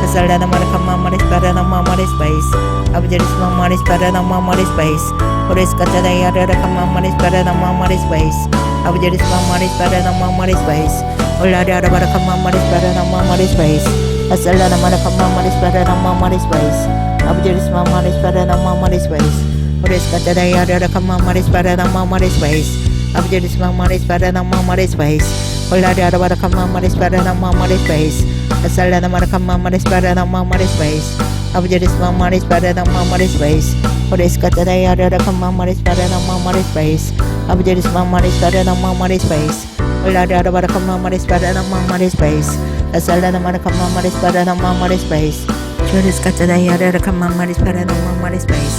A: Asalada Maraka Mamma Spada Mamma Space, Abjadis Mamma Spada Mamma Space, Uriscata Yada Mamma Spada Mamma Space, Abjadis Mamma Spada Mamma Space, Ulada Baraka Mamma Spada Mamma Space, Asalada Maraka Mamma Spada Mamma Space, Abjadis Mamma Spada Mamma Space, Uriscata Yada Mamma Spada Mamma Space, Abjadis Mamma Spada Mamma Space, Ulada Baraka Mamma Spada Mamma Space, Asalada Maraka Mamma Spada Mamma Space, Abjadis Mamma Spada Mamma Space, Oris katana yada come mamaris para no mamaris space. Abjadis mamaris para no mamaris space. Ulada para come mamaris para no mamaris space. Asalana mana come mamaris para no mamaris space. Choris katana yada come mamaris para no mamaris space.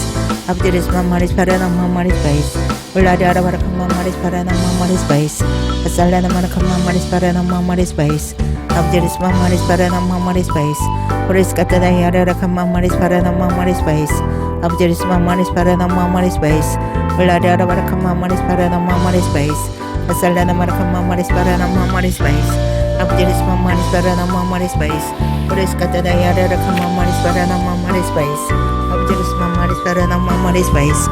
A: Abjadis mamaris para no mamaris space. Ulada para come mamaris para no mamaris space. Asalana mana come mamaris para no mamaris space. Abjadis mamaris para no mamaris space. Oris katana yada come mamaris para no mamaris space. Abjadis mamaris para no mamaris space. Ulada para come mamaris para no mamaris space. Asalana mana come mamaris para no mamaris space. Abjadis mamaris para no mamaris space. Oris katana yada come mamaris para no mamaris space. Abjadis mamaris para no mamaris space.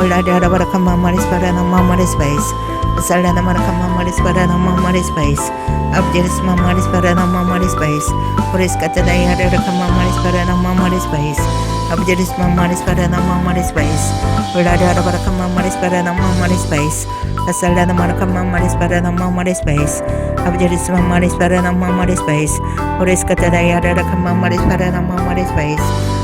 A: Ulada para come mamaris para no mamaris space. Asalana mana come mamaris para no mamaris space. Abjadis mamaris para no mamaris space. Oris katana yada come mamaris para no mamaris space. Abjadis mamaris para no mamaris space. Ulada para come mamaris para no mamaris space. Asalana mana come mamaris para no mamaris space. Abjadis mamaris para no mamaris space. Oris katana yada come mamaris para no mamaris space.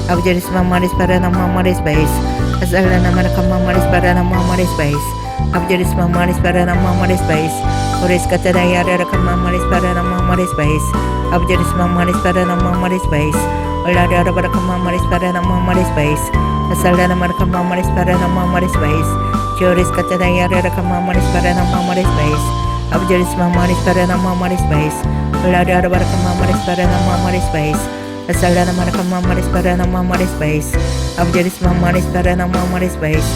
A: Abjadis mamaris para no mamaris space. Asalana mana come mamaris para no mamaris space. Abjadis mamaris para no mamaris space. Oris katana yada come mamaris para no mamaris space. Abjadis mamaris para no mamaris space. Ulada para come mamaris para no mamaris space. Asalana mana come mamaris para no mamaris space. Choris katana yada come mamaris para no mamaris space. Abjadis mamaris para no mamaris space. Ulada para come mamaris para no mamaris space. Asalana mana come mamaris para no mamaris space. Abjadis mamaris para no mamaris space.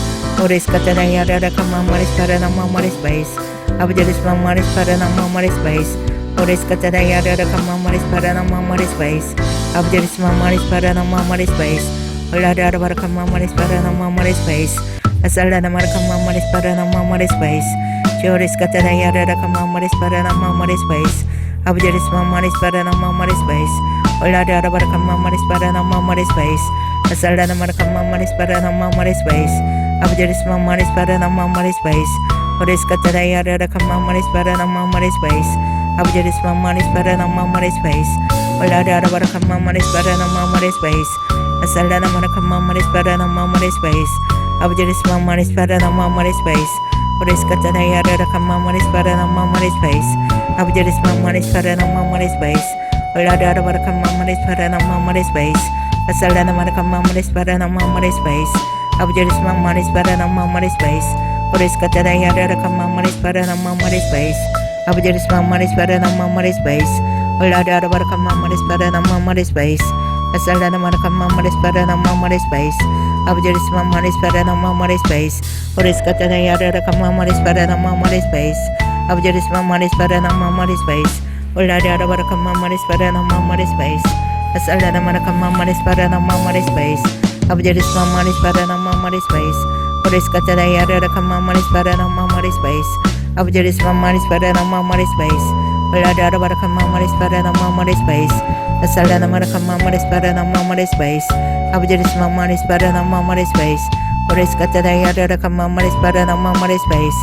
A: Oris katana yada come mamaris para no mamaris space. Abjadis mamaris para no mamaris space. Oris katana yada come mamaris para no mamaris space. Abjadis mamaris para no mamaris space. Ulada para come mamaris para no mamaris space. Asalana mana come mamaris para no mamaris space. Choris katana yada come mamaris para no mamaris space. Abjadis mamaris para no mamaris space. Ulada para come mamaris para no mamaris space. Asalana mana come mamaris para no mamaris space. Abjadis mamaris para no mamaris space. Oris katana yada come mamaris para no mamaris space. Abjadis mamaris para no mamaris space. Ulada para come mamaris para no mamaris space. Asalana mana come mamaris para no mamaris space. Abjadis mamaris para no mamaris space. Oris katana yada come mamaris para no mamaris space. Abjadis mamaris para no mamaris space. Ulada para come mamaris para no mamaris space. Asalana mana come mamaris para no mamaris space. Abjadis mamaris para no mamaris space. Oris katana yada come mamaris para no mamaris space. Abjadis mamaris para no mamaris space. Ulada para come mamaris para no mamaris space. Asalana mana come mamaris para no mamaris space. Abjadis mamaris para no mamaris space. Oris katana yada come mamaris para no mamaris space. Abjadis mamaris para no mamaris space. Ulada para come mamaris para no mamaris space. Asalana mana come mamaris para no mamaris space. Abjadis mamaris para no mamaris space. Oris katana yada come mamaris para no mamaris space. Abjadis mamaris para no mamaris space. Ulada para come mamaris para no mamaris space. Asalana mana come mamaris para no mamaris space. Abjadis mamaris para no mamaris space. Oris katana yada come mamaris para no mamaris space.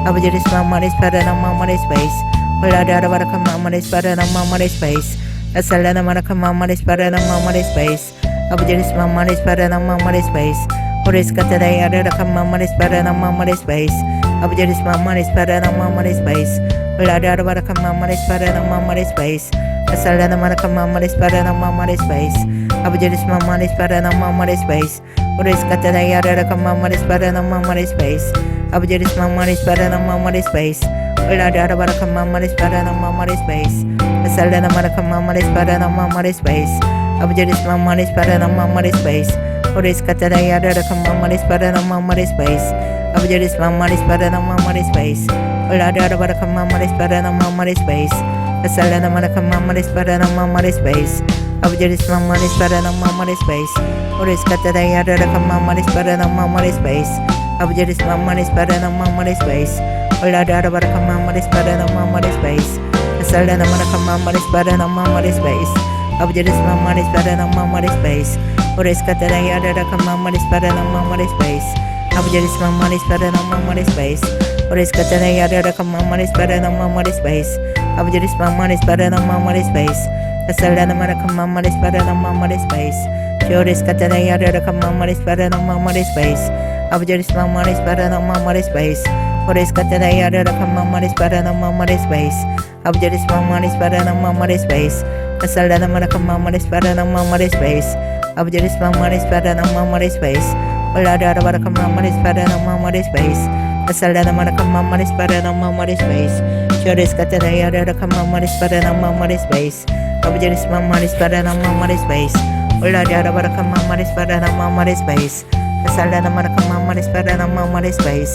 A: Abjadis mamaris para no mamaris space. Ulada para come mamaris para no mamaris space. Asalana mana come mamaris para no mamaris space. Abjadis mamaris para no mamaris space. Oris katana yada come mamaris para no mamaris space. Abjadis mamaris para no mamaris space. Ulada para come mamaris para no mamaris space. Asalana mana come mamaris para no mamaris space. Abjadis mamaris para no mamaris space. Oris katana yada come mamaris para no mamaris space. Abjadis mamaris para no mamaris space. Ulada para come mamaris para no mamaris space. Asalana mana come mamaris para no mamaris space. Abjadis mamaris para no mamaris space. Oris katana yada come mamaris para no mamaris space. Abjadis mamaris para no mamaris space. Ulada para come mamaris para no mamaris space. Asalana mana come mamaris para no mamaris space. Abjadis mamaris para no mamaris space. Oris katana yada come mamaris para no mamaris space. Abjadis mamaris para no mamaris space. Ulada para come mamaris para no mamaris space. Asalana mana come mamaris para no mamaris space. Abjadis mamaris para no mamaris space. Oris katana yada come mamaris para no mamaris space. Abjadis mamaris para no mamaris space. Oris katana yada come mamaris para no mamaris space. Abjadis mamaris para no mamaris space. Asalana mana come mamaris para no mamaris space. Shores Catadayada Kamaris Paranamaris Space. Abjuris Mamaris Paranamaris Space. Hores Catadayada Kamaris Paranamaris Space. Abjuris Mamaris Paranamaris Space. Asalada Marakamaris Paranamaris Space. Abjuris Mamaris Paranamaris Space. Olada Barakamaris Paranamaris Space. Asalada Marakamaris Paranamaris Space. Shores Catadayada Kamaris Paranamaris Space. Abjuris Mamaris Paranamaris Space. Olada Barakamaris Paranamaris Space. Asalada Marakamaris Paranamaris Space.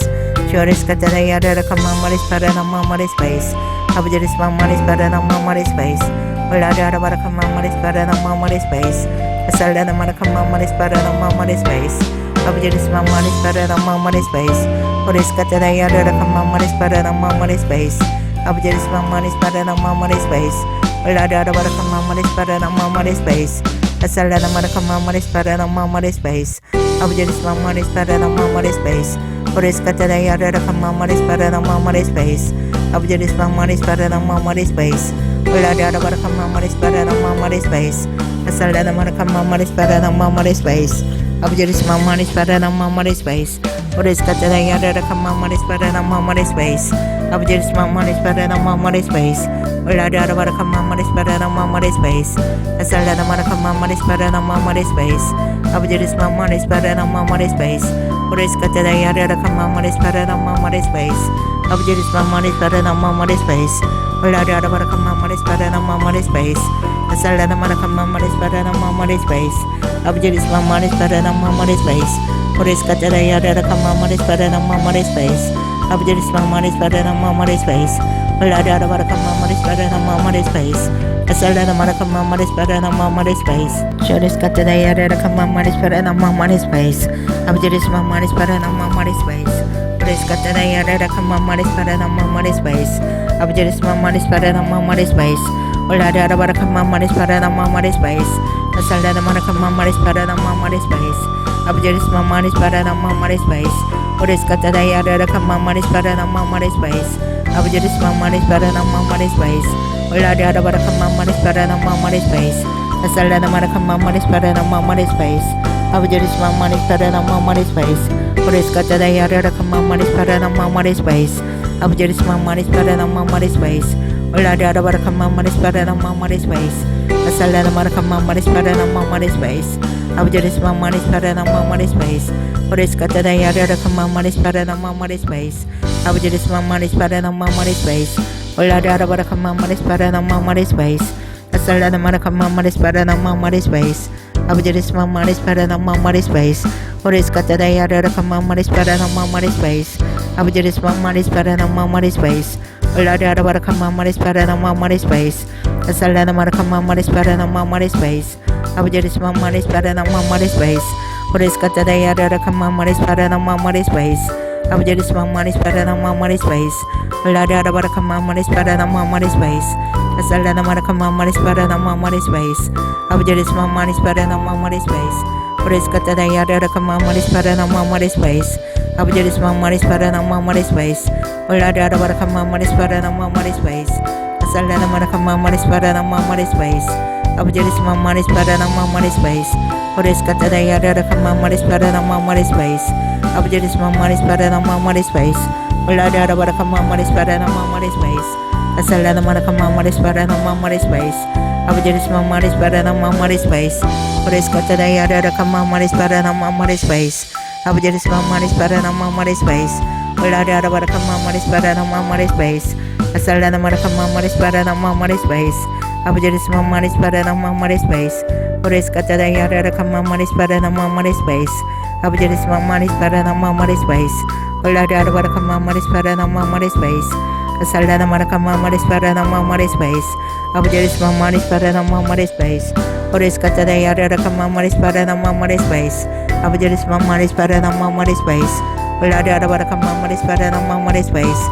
A: Shores Catadayada Kamaris Paranamaris Space. Abjuris Mamaris Paranamaris Space. Olada Barakamaris Paranamaris Space. Asalada Marakamaris Paranamaris Space. Abjuris Mamaris Paranamaris Space. Hores Catadayada Kamaris Paranamaris Space. Abjuris Mamaris Paranamaris Space. Olada Barakamaris Paranamaris Space. Asalada Marakamaris Paranamaris Space. Abjuris Mamaris Paranamaris Space. Hores Catadayada Kamaris Paranamaris Space. Abjuris Mamaris Paranamaris Space. Olada Barakamaris Paranamaris Space. Asalada Marakamaris Paranamaris Space. Abjuris Mamaris Paranamaris Space. Hores Catadayada Kamaris Paranamaris Space. Abjuris Mamaris Paranamaris Space. Olada Barakamaris Paranamaris Space. Asalada Marakamaris Paranamaris Space. Abjuris Mamaris Paranamaris Space. Hores Catadayada Kamaris Paranamaris Space. Abjuris Mamaris Paranamaris Space. Olada Barakamaris Paranamaris Space. Asalada Marakamaris Paranamaris Space. Abjuris Mamaris Paranamaris Space. Hores Catadayada Kamaris Paranamaris Space. Abjuris Mamaris Paranamaris Space. Olada Barakamaris Paranamaris Space. Asalada Marakamaris Paranamaris Space. Shores Catadayada Kamaris Paranamaris Space. Abjuris Mamaris Paranamaris Space. Hores Catadayada Kamaris Paranamaris Space. Abjuris Mamaris Paranamaris Space. Olada Barakamaris Paranamaris Space. Asalada Marakamaris Paranamaris Space. Abjuris Mamaris Paranamaris Space. Hores Catadayada Kamaris Paranamaris Space. Abjuris Mamaris Paranamaris Space. Olada Barakamaris Paranamaris Space. Asalada Marakamaris Paranamaris Space. Abjuris Mamaris Paranamaris Space. Hores Catadayada Kamaris Paranamaris Space. Abjuris Mamaris Paranamaris Space. Olada Barakamaris Paranamaris Space. Asalada Marakamaris Paranamaris Space. Abjuris Mamaris Paranamaris Space. Hores Catadayada Kamaris Paranamaris Space. Abjuris Mamaris Paranamaris Space. Olada Barakamaris Paranamaris Space. Asalada Marakamaris Paranamaris Space. Abjuris Mamaris Paranamaris Space. Hores Catadayada Kamaris Paranamaris Space. Abjuris Mamaris Paranamaris Space. Olada Barakamaris Paranamaris Space. Asalada Marakamaris Paranamaris Space. Abjuris Mamaris Paranamaris Space. Hores Catadayada Kamaris Paranamaris Space. Abjuris Mamaris Paranamaris Space. Olada Barakamaris Paranamaris Space. Asalada Marakamaris Paranamaris Space. Abjuris Mamaris Paranamaris Space. Hores Catadayada Kamaris Paranamaris Space. Abjuris Mamaris Paranamaris Space. Olada Barakamaris Paranamaris Space. Asalada Marakamaris Paranamaris Space. Abjuris Mamaris Paranamaris Space. Hores Catadayada Kamaris Paranamaris Space. Abjuris Mamaris Paranamaris Space. Olada Barakamaris Paranamaris Space. Asalada Marakamaris Paranamaris Space. Abjuris Mamaris Paranamaris Space. Hores Catadayada Kamaris Paranamaris Space. Abjuris Mamaris Paranamaris Space. Olada Barakamaris Paranamaris Space. Asalada Marakamaris Paranamaris Space. Abjuris Mamaris Paranamaris Space. Hores Catadayada Kamaris Paranamaris Space. Abjuris Mamaris Paranamaris Space. Olada Barakamaris Paranamaris Space. Asalada Marakamaris Paranamaris Space. Abjuris Mamaris Paranamaris Space. Hores Catadayada Kamaris Paranamaris Space. Abjuris Mamaris Paranamaris Space. Olada Barakamaris Paranamaris Space.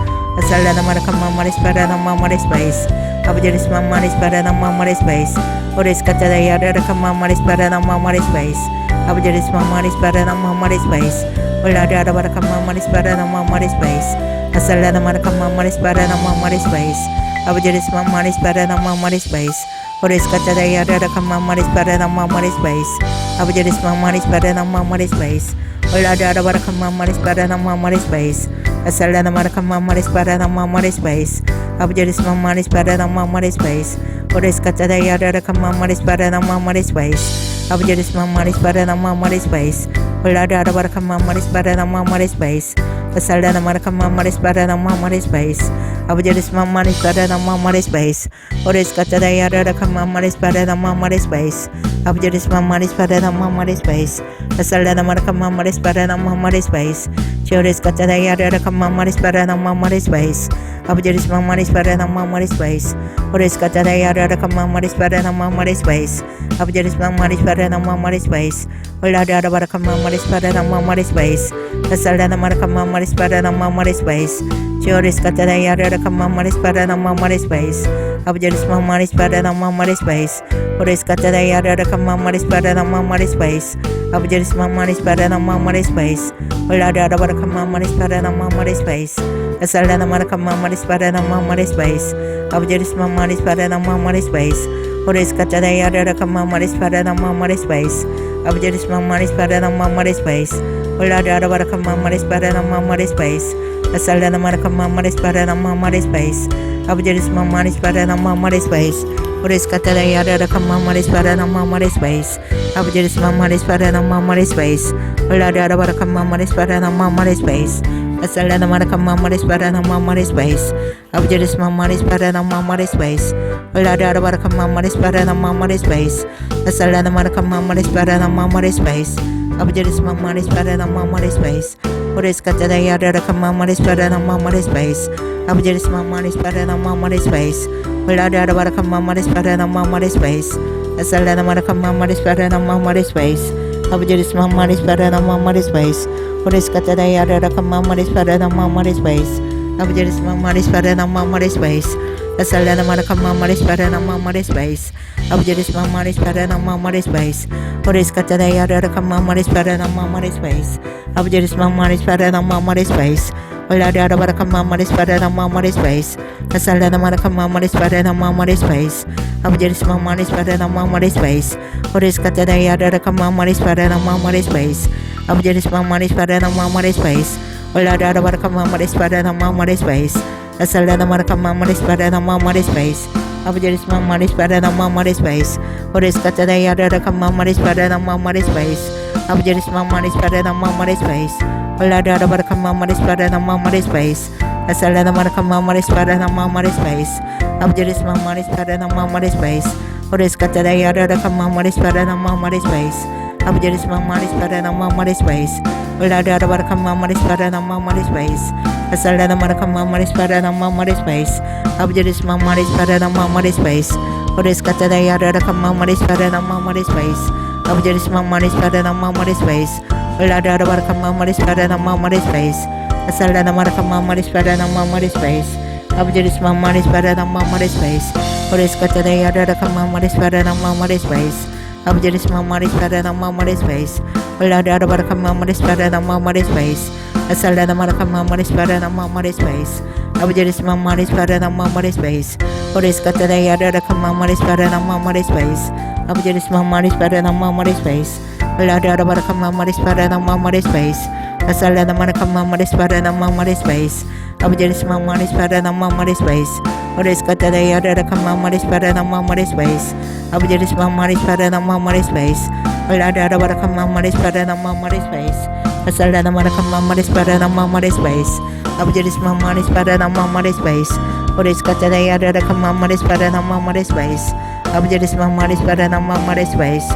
A: Asalada Marakamaris Paranamaris Space. Abjuris Mamaris Paranamaris Space. Hores Catadayada Kamaris Paranamaris Space. Abjuris Mamaris Paranamaris Space. Olada Barakamaris Paranamaris Space. Asalada Marakamaris Paranamaris Space. Abjuris Mamaris Paranamaris Space. Horis Kataya Kamaris Paranamaris Base, Abjadis Mamaris Paranamaris Base, Olada Kamaris Paranamaris Base, Asalana Marakamaris Paranamaris Base, Abjadis Mamaris Paranamaris Base, Horis Kataya Kamaris Paranamaris Base, Abjadis Mamaris Paranamaris Base, Olada Kamaris Paranamaris Base, Asalana Marakamaris Paranamaris Base, Abjadis Mamaris Paranamaris Base, Horis Kataya Kamaris Paranamaris Base, Abjadis Mamaris Paranamaris Base, Asalana Marakamaris Paranamaris Base, Choris Kataya Kamaris Paranamaris Base, Abjadis Mamaris Paranamaris Base, Horis Kataya Kamaris Paranamaris Base, Abjadis Mamaris Paranamaris Base, Olada Kamaris Paranamaris Base, Asalana Marakamaris Paranamaris Base, Choris Kataya Kamaris Paranamaris Base, Abjadis Mamaris Paranamaris Base, Horis Kataya Kamaris Paranamaris Base, Abjadis Mamaris Paranamaris Base, Olada Kamaris Paranamaris Base, Asalana Marakamaris Paranamaris Base, Abjadis Mamaris Paranamaris Base, Horis Kataya Kamaris Paranamaris Base, Abjadis Mamaris Paranamaris Base, Olada Kamaris Paranamaris Base, Asalana Marakamaris Paranamaris Base, Abjadis Mamaris Paranamaris Base, Horis Kataya Kamaris Paranamaris Base, Abjadis Mamaris Paranamaris Base, Olada Kamaris Paranamaris Base, Asalana Marakamaris Paranamaris Base, Abjadis Mamaris Paranamaris Base, Olada Kamaris Paranamaris Base, Asalana Marakamaris Paranamaris Base, Abjadis Mamaris Paranamaris Base, Horis Kataya Kamaris Paranamaris Base, Abjadis Mamaris Paranamaris Base, Olada Kamaris Paranamaris Base, Asalana Marakamaris Paranamaris Base, Abjadis Mamaris Paranamaris Base, Horis Kataya Kamaris Paranamaris Base, Abjadis Mamaris Paranamaris Base, Asalana Marakamaris Paranamaris Base, Abjadis Mamaris Paranamaris Base, Horis Kataya Kamaris Paranamaris Base, Abjadis Mamaris Paranamaris Base, Olada Kamaris Paranamaris Base, Asalana Marakamaris Paranamaris Base, Abjadis Mamaris Paranamaris Base, Horis Kataya Kamaris Paranamaris Base, Abjadis Mamaris Paranamaris Base, Olada Kamaris Paranamaris Base, Asalana Marakamaris Paranamaris Base, Abjadis Mamaris Paranamaris Base, Horis Kataya Kamaris Paranamaris Base, Abjadis Mamaris Paranamaris Base, Olada Kamaris Paranamaris Base, Asalana Marakamaris Paranamaris Base, Abjadis Mamaris Paranamaris Base, Horis Kataya Kamaris Paranamaris Base, Abjadis Mamaris Paranamaris Base, Olada Kamaris Paranamaris Base, Asalana Marakamaris Paranamaris Base, Abjadis Mamaris Paranamaris Base, Horis Kataya Kamaris Paranamaris Base, Abjadis Mamaris Paranamaris Base, Olada Kamaris Paranamaris Base, Asalana Marakamaris Paranamaris Base, Abjadis Mamaris Paranamaris Base, Horis Kataya Kamaris Paranamaris Base, Abjadis Mamaris Paranamaris Base, Olada Kamaris Paranamaris Base, Asalana Marakamaris Paranamaris Base, Abjadis Mamaris Paranamaris Base, Horis Kataya Kamaris Paranamaris Base, Abjadis Mamaris Paranamaris Base, Olada Kamaris Paranamaris Base, Asalana Marakamaris Paranamaris Base, Abjadis Mamaris Paranamaris Base, Horis Kataya Kamaris Paranamaris Base, Abjadis Mamaris Paranamaris Base, Olada Kamaris Paranamaris Base, Asalana Marakamaris Paranamaris Base, Abjadis Mamaris Paranamaris Base, Horis Kataya Kamaris Paranamaris Base, Abjadis Mamaris Paranamaris Base,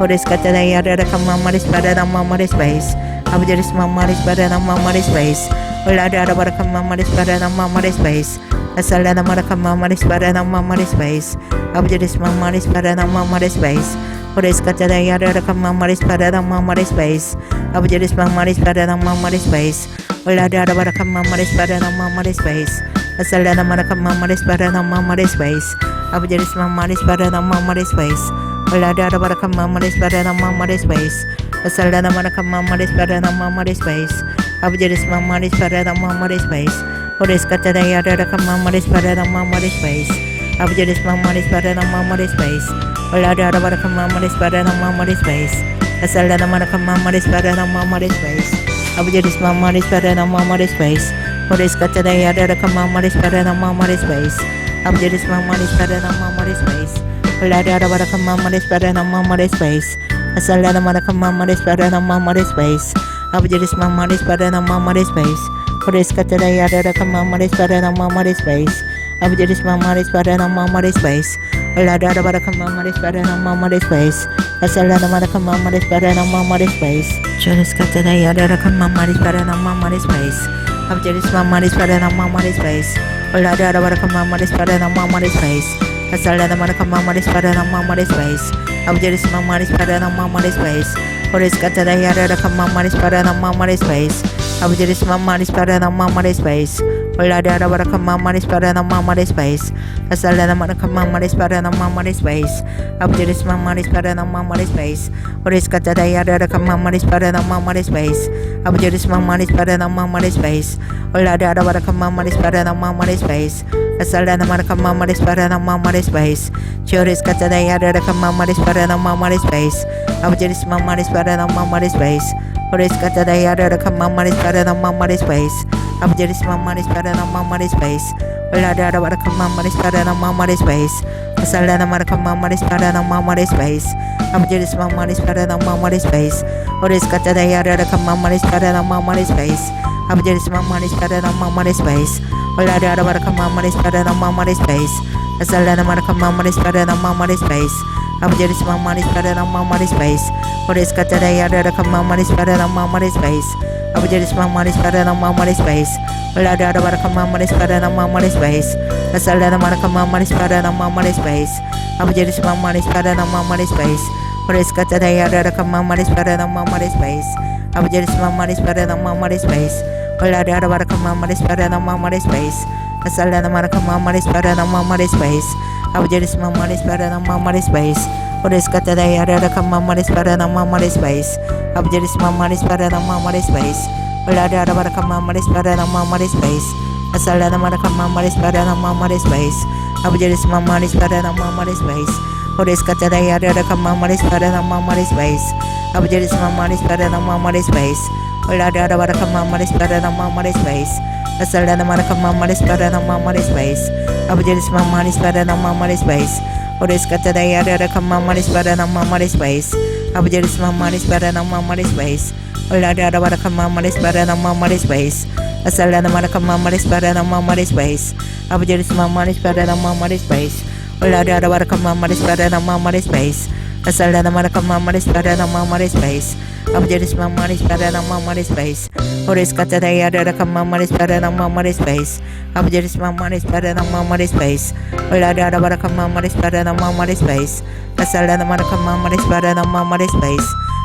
A: Horis Kataya Kamaris Paranamaris Base, Abjadis Mamaris Paranamaris Base, Olada Kamaris Paranamaris Base, Asalana Marakamaris Paranamaris Base, Abjadis Mamaris Paranamaris Base, Horis Kataya Kamaris Paranamaris Base, Abjadis Mamaris Paranamaris Base, Olada Kamaris Paranamaris Base, Asalana Marakamaris Paranamaris Base, Abjadis Mamaris Paranamaris Base, Olada Kamaris Paranamaris Base, Asalana Marakamaris Paranamaris Base, Abjadis Mamaris Paranamaris Base, Horis Kataya Kamaris Paranamaris Base, 아버지 리스마마리 스파레나 마마리 스페이스 올라리아라 바라카 마마리 스파레나 마마리 스페이스 아살라나 마라카 마마리 스파레나 마마리 스페이스 아버지 리스마마리 스파레나 마마리 스페이스 오리스카타다 야라카 마마리 스파레나 마마리 스페이스 아버지 리스마마리 스파레나 마마리 스페이스 올라리아라 바라카 마마리 스파레나 마마리 스페이스 아살라나 마라카 마마리 스파레나 마마리 스페이스 아버지 리스마마리 스파레나 마마리 스페이스 오리스카타다 야라카 마마리 스파레나 마마리 스페이스 아버지 리스마마리 스파레나 마마리 스페이스 올라리아라 바라카 마마리 스파레나 마마리 스페이스 아살라나 마라카 마마리 스파레나 마마리 스페이스 오리스카타다 야라카 마마리 스파레나 마마리 스페이스 아버지 리스마마리 스파레나 마마리 스페이스 올라리아라 바라카 마마리 스파레나 마마리 스페이스 아살라나 마라카 마마리 스파레나 마마리 스페이스 아버지 리스마마리 스파레나 마마리 스페이스 오리스카타다 야라카 마마리 스파레나 마마리 스페이스 아버지 리스마마리 스파레나 마마리 스페이스 올라리아라 바라카 마마리 스파레나 마마리 스페이스 아살라나 마라카 마마리 스파레나 마마리 스페이스 아버지 리스마마리 스파레나 마마리 스페이스 오리스카타다 야라카 마마리 스파레나 마마리 스페이스 아버지 리스마마리 스파레나 마마리 스페이스 올라리아라 바라카 마마리 스파레나 마마리 스페이스 아살라나 마라카 마마리 스파레나 마마리 스페이스 오리스카타다 야라카 마마리 스파레나 마마리 스페이스 아버지 리스마마리 스파레나 마마리 스페이스 오리스카타다 야라카 마마리 스파레나 마마리 스페이스 아버지 리스마마리 스파레나 마마리 스페이스 올라리아라 바라카 마마리 스파레나 마마리 스페이스 아살라나 마라카 마마리 스파레나 마마리 스페이스 아버지 리스마마리 스파레나 마마리 스페이스 오리스카타다 야라카 마마리 스파레나 마마리 스페이스 아버지 리스마마리 스파레나 마마리 스페이스 올라리아라 바라카 마마리 스파레나 마마리 스페이스 아살라나 마라카 마마리 스파레나 마마리 스페이스 아버지 리스마마리 스파레나 마마리 스페이스 오리스카타다 야라카 마마리 스파레나 마마리 스페이스 아버지 리스마마리 스파레나 마마리 스페이스 올라리아라 바라카 마마리 스파레나 마마리 스페이스 아살라나 마라카 마마리 스파레나 마마리 스페이스 아버지 리스마마리 스파레나 마마리 스페이스 오리스카타다 야라카 마마리 스파레나 마마리 스페이스 아버지 리스마마리 스파레나 마마리 스페이스 올라리아라 바라카 마마리 스파레나 마마리 스페이스 아살라나 마라카 마마리 스파레나 마마리 스페이스 아버지 리스마마리 스파레나 마마리 스페이스 오리스카타다 야라카 마마리 스파레나 마마리 스페이스 아버지 리스마마리 스파레나 마마리 스페이스 올라리아라 바라카 마마리 스파레나 마마리 스페이스 아살라나 마라카 마마리 스파레나 마마리 스페이스 아버지 리스마마리 스파레나 마마리 스페이스 오리스카타다 야라카 마마리 스파레나 마마리 스페이스 아버지 리스마마리 스파레나 마마리 스페이스 올라리아라 바라카 마마리 스파레나 마마리 스페이스 아살라나 마라카 마마리 스파레나 마마리 스페이스 아버지 리스마마리 스파레나 마마리 스페이스 오리스카타다 야라카 마마리 스파레나 마마리 스페이스 아버지 리스마마리 스파레나 마마리 스페이스 올라리아라 바라카 마마리 스파레나 마마리 스페이스 아살라나 마라카 마마리 스파레나 마마리 스페이스 아버지 리스마마리 스파레나 마마리 스페이스 올라리아라 바라카 마마리 스파레나 마마리 스페이스 아살라나 마라카 마마리 스파레나 마마리 스페이스 아버지 리스마마리 스파레나 마마리 스페이스 오리스카타다 야라카 마마리 스파레나 마마리 스페이스 아버지 리스마마리 스파레나 마마리 스페이스 올라리아라 바라카 마마리 스파레나 마마리 스페이스 아살라나 마라카 마마리 스파레나 마마리 스페이스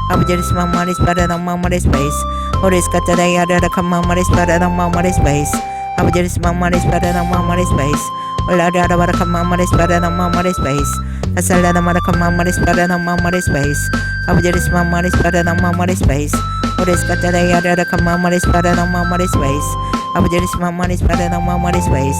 A: 아버지 리스마마리 스파레나 마마리 스페이스 오리스카타다 야라카 마마리 스파레나 마마리 스페이스 아버지 리스마마리 스파레나 마마리 스페이스 올라리아라 바라카 마마리 스파레나 마마리 스페이스 아살라나 마라카 마마리 스파레나 마마리 스페이스 아버지 리스마마리 스파레나 마마리 스페이스 오리스카타다 야라카 마마리 스파레나 마마리 스페이스 아버지 리스마마리 스파레나 마마리 스페이스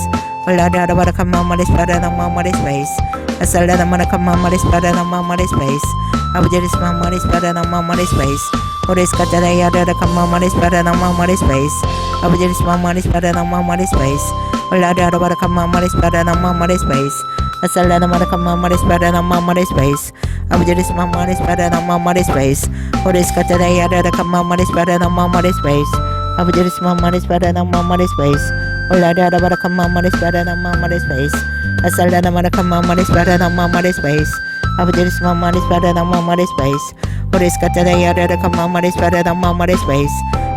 A: 올라리아라 바라카 마마리 스파레나 마마리 스페이스 아살라나 마라카 마마리 스파레나 마마리 스페이스 아버지 리스마마리 스파레나 마마리 스페이스 오리스카타다 야라카 마마리 스파레나 마마리 스페이스 아버지 리스마마리 스파레나 마마리 스페이스 올라리아라 바라카 마마리 스파레나 마마리 스페이스 아살라나 마라카 마마리 스파레나 마마리 스페이스 아버지 리스마마리 스파레나 마마리 스페이스 오리스카타다 야라카 마마리 스파레나 마마리 스페이스 아버지 리스마마리 스파레나 마마리 스페이스 올라리아라 바라카 마마리 스파레나 마마리 스페이스 아살라나 마라카 마마리 스파레나 마마리 스페이스 아버지 리스마마리 스파레나 마마리 스페이스 오리스카타다 야라카 마마리 스파레나 마마리 스페이스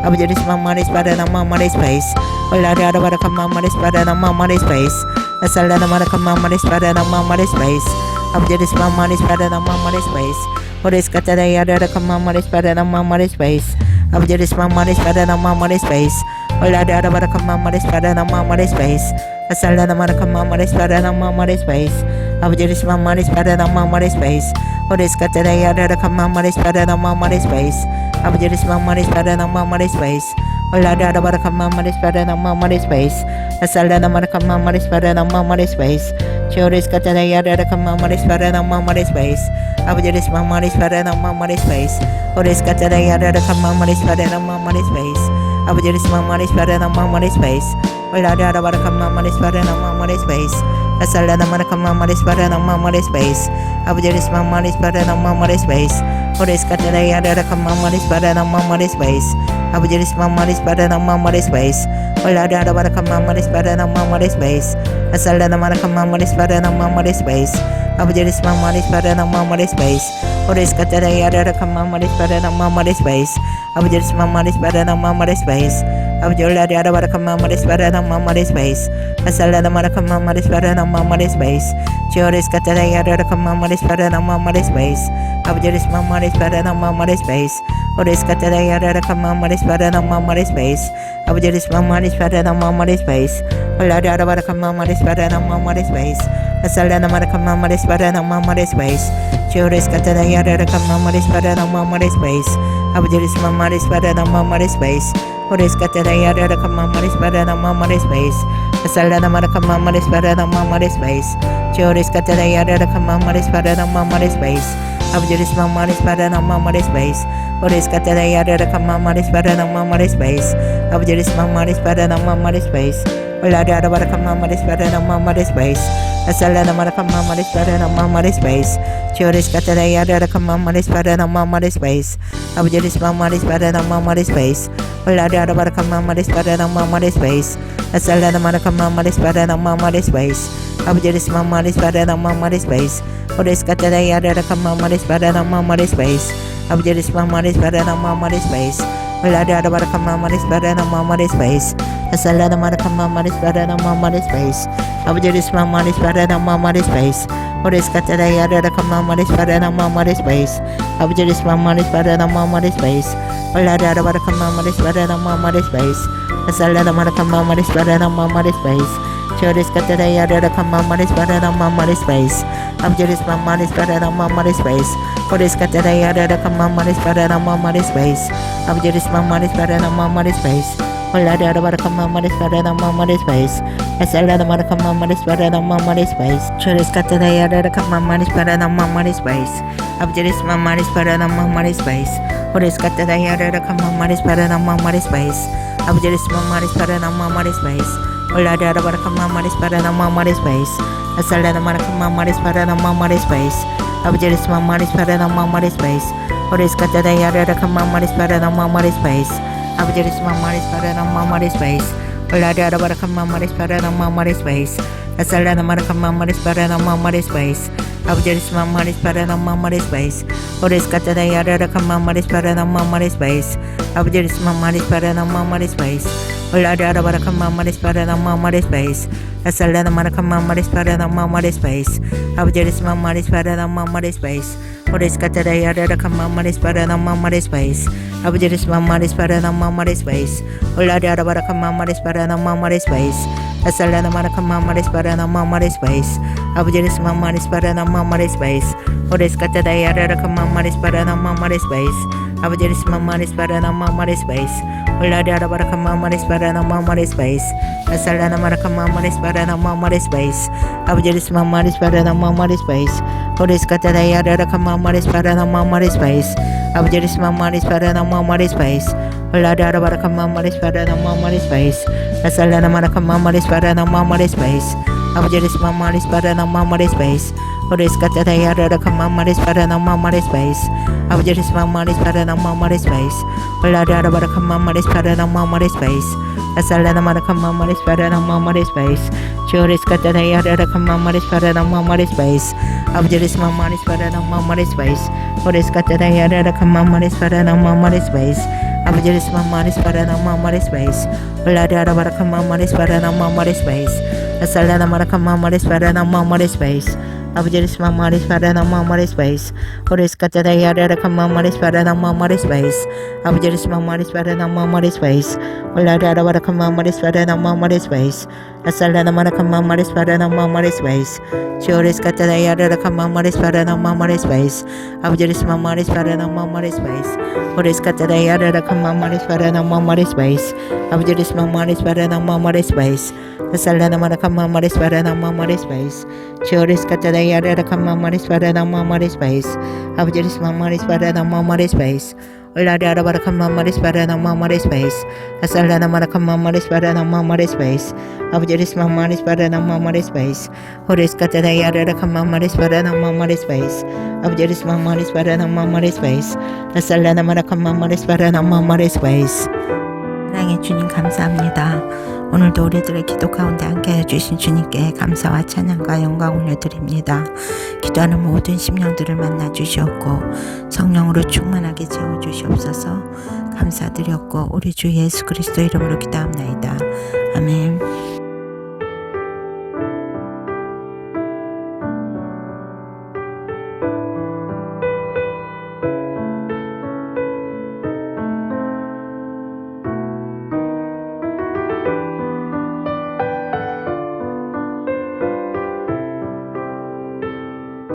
A: 아버지 리스마마리 스파레나 마마리 스페이스 올라리아라 바라카 마마리 스파레나 마마리 스페이스 아살라나 마라카 마마리 스파레나 마마리 스페이스 아버지 리스마마리 스파레나 마마리 스페이스 오리스카타다 야라카 마마리 스파레나 마마리 스페이스 아버지 리스마마리 스파레나 마마리 스페이스 올라리아라 바라카 마마리 스파레나 마마리 스페이스 아살라나 마라카 마마리 스파레나 마마리 스페이스 아버지 리스마마리 스파레나 마마리 스페이스 오리스카타다 야라카 마마리 스파레나 마마리 스페이스 아버지 리스마마리 스파레나 마마리 스페이스 올라리아라 바라카 마마리 스파레나 마마리 스페이스 아살라나 마라카 마마리 스파레나 마마리 스페이스 Chores katana yada kamaris para na mamaris space. Abjeris mamaris para na mamaris space. Ores katana yada kamaris para na mamaris space. Abjeris mamaris para na mamaris space. Ulada para kamaris para na mamaris space. Asala naman kamaris para na mamaris space. Abjeris mamaris para na mamaris space. Ores katana yada kamaris para na mamaris space. Abjeris mamaris para na mamaris space. Ulada para kamaris para na mamaris space. Asala naman kamaris para na mamaris space. Abjeris mamaris para na mamaris space. Ores katana yada kamaris para na mamaris space. Abjeris mamaris para na mamaris space. Abjolada para kamaris para na mamaris space. Asala naman kamaris para na mamaris space. Chores katana yada kamaris para na mamaris space. Abjeris mamaris para na mamaris space. Ores katana yada kamaris para na mamaris space. Abjeris mamaris para na mamaris space. Ulada para kamaris para na mamaris space. Asala naman kamaris para na mamaris space. Chores katana yada kamaris para na mamaris space. Abjeris mamaris para na mamaris space. Ores katana yada kamaris para na mamaris space. Asala naman kamaris para na mamaris space. Chores katana yada kamaris para na mamaris space. Abjeris mamaris para na mamaris space. Ores katana yada kamaris para na mamaris space. Abjeris mamaris para na mamaris space. Ulada para kamaris para na mamaris space. Asala naman kamaris para na mamaris space. Chores katana yada kamaris para na mamaris space. Abjeris mamaris para na mamaris space. Ulada para kamaris para na mamaris space. Asala naman kamaris para na mamaris space. Abjeris mamaris para na mamaris space. Ores katana yada kamaris para na mamaris space. Abjeris mamaris para na mamaris space. Ulada para kamaris para na mamaris space. Asala naman kamaris para na mamaris space. Abjeris mamaris para na mamaris space. Ores katana yada kamaris para na mamaris space. Abjeris mamaris para na mamaris space. Ulada para kamaris para na mamaris space. Asala naman kamaris para na mamaris space. Chores katana yada kamaris para na mamaris space. Abjeris mamaris para na mamaris space. Ores katana yada kamaris para na mamaris space. Abjeris mamaris para na mamaris space. Ulada para kamaris para na mamaris space. Asala naman kamaris para na mamaris space. Chores katana yada kamaris para na mamaris space. Abjeris mamaris para na mamaris space. Ores katana yada kamaris para na mamaris space. Abjeris mamaris para na mamaris space. Ulada para kamaris para na mamaris space. Asala naman kamaris para na mamaris space. Abjeris mamaris para na mamaris space. Ores katana yada kamaris para na mamaris space. Abjeris mamaris para na mamaris space. Ulada para kamaris para na mamaris space. Asala naman kamaris para na mamaris space. Abjeris mamaris para na mamaris space. Ores katana yada kamaris para na mamaris space. Abjeris mamaris para na mamaris space. Ulada para kamaris para na mamaris space. Asala naman kamaris para na mamaris space. Abjeris mamaris para na mamaris space. Ores katana yada kamaris para na mamaris space. Abjeris mamaris para na mamaris space. Ulada para kamaris para na mamaris space. Asala naman kamaris para na mamaris space. Abjeris mamaris para na mamaris space. Ores katana yada kamaris para na mamaris space. Abjeris mamaris para na mamaris space. Ulada para kamaris para na mamaris space. Asala naman kamaris para na mamaris space. Abjeris mamaris para na mamaris space. Ores katana yada kamaris para na mamaris space. Abjeris mamaris para na mamaris space. Ulada para kamaris para na mamaris space. Asala naman kamaris para na mamaris space. Abjeris mamaris para na mamaris space. Ores katana yada kamaris para na mamaris space. Abjeris mamaris para na mamaris space. Ulada para kamaris para na mamaris space. Asala naman kamaris para na mamaris space. Chores katana yada kamaris para na mamaris space. Abjeris mamaris para na mamaris space. Ores katana yada kamaris para na mamaris space. Abjeris mamaris para na mamaris space. Ulada para kamaris para na mamaris space. Asala naman kamaris para na mamaris space. Abjeris mamaris para na mamaris bais. Horis katada yara ka mamaris para na mamaris bais. Abjeris mamaris para na mamaris bais. Wala dara para ka mamaris para na mamaris bais. Asala na mara ka mamaris para na mamaris bais. Horis katada yara ka mamaris para na mamaris bais. Abjeris mamaris para na mamaris bais. Horis katada yara ka mamaris para na mamaris bais. Abjeris mamaris para na mamaris bais. Asala na mara ka mamaris para na mamaris bais. Horis katada yara ka mamaris para na mamaris bais. Abjeris mamaris para na mamaris bais. Wala dara para ka mamaris para na mamaris bais. Asala na mara ka mamaris para na mamaris bais. Abjeris mamaris para na mamaris bais. Horis katada yara ka mamaris para na mamaris bais. Abjeris mamaris para na mamaris bais. Asala na mara ka mamaris para na mamaris bais. 사랑해 주님 감사합니다. 오늘도 우리들의 기도 가운데 함께 해주신 주님께 감사와 찬양과 영광 올려드립니다. 기도하는 모든 심령들을 만나 주시옵고 성령으로 충만하게 채워주시옵소서. 감사드렸고 우리 주 예수 그리스도 이름으로 기도합나이다.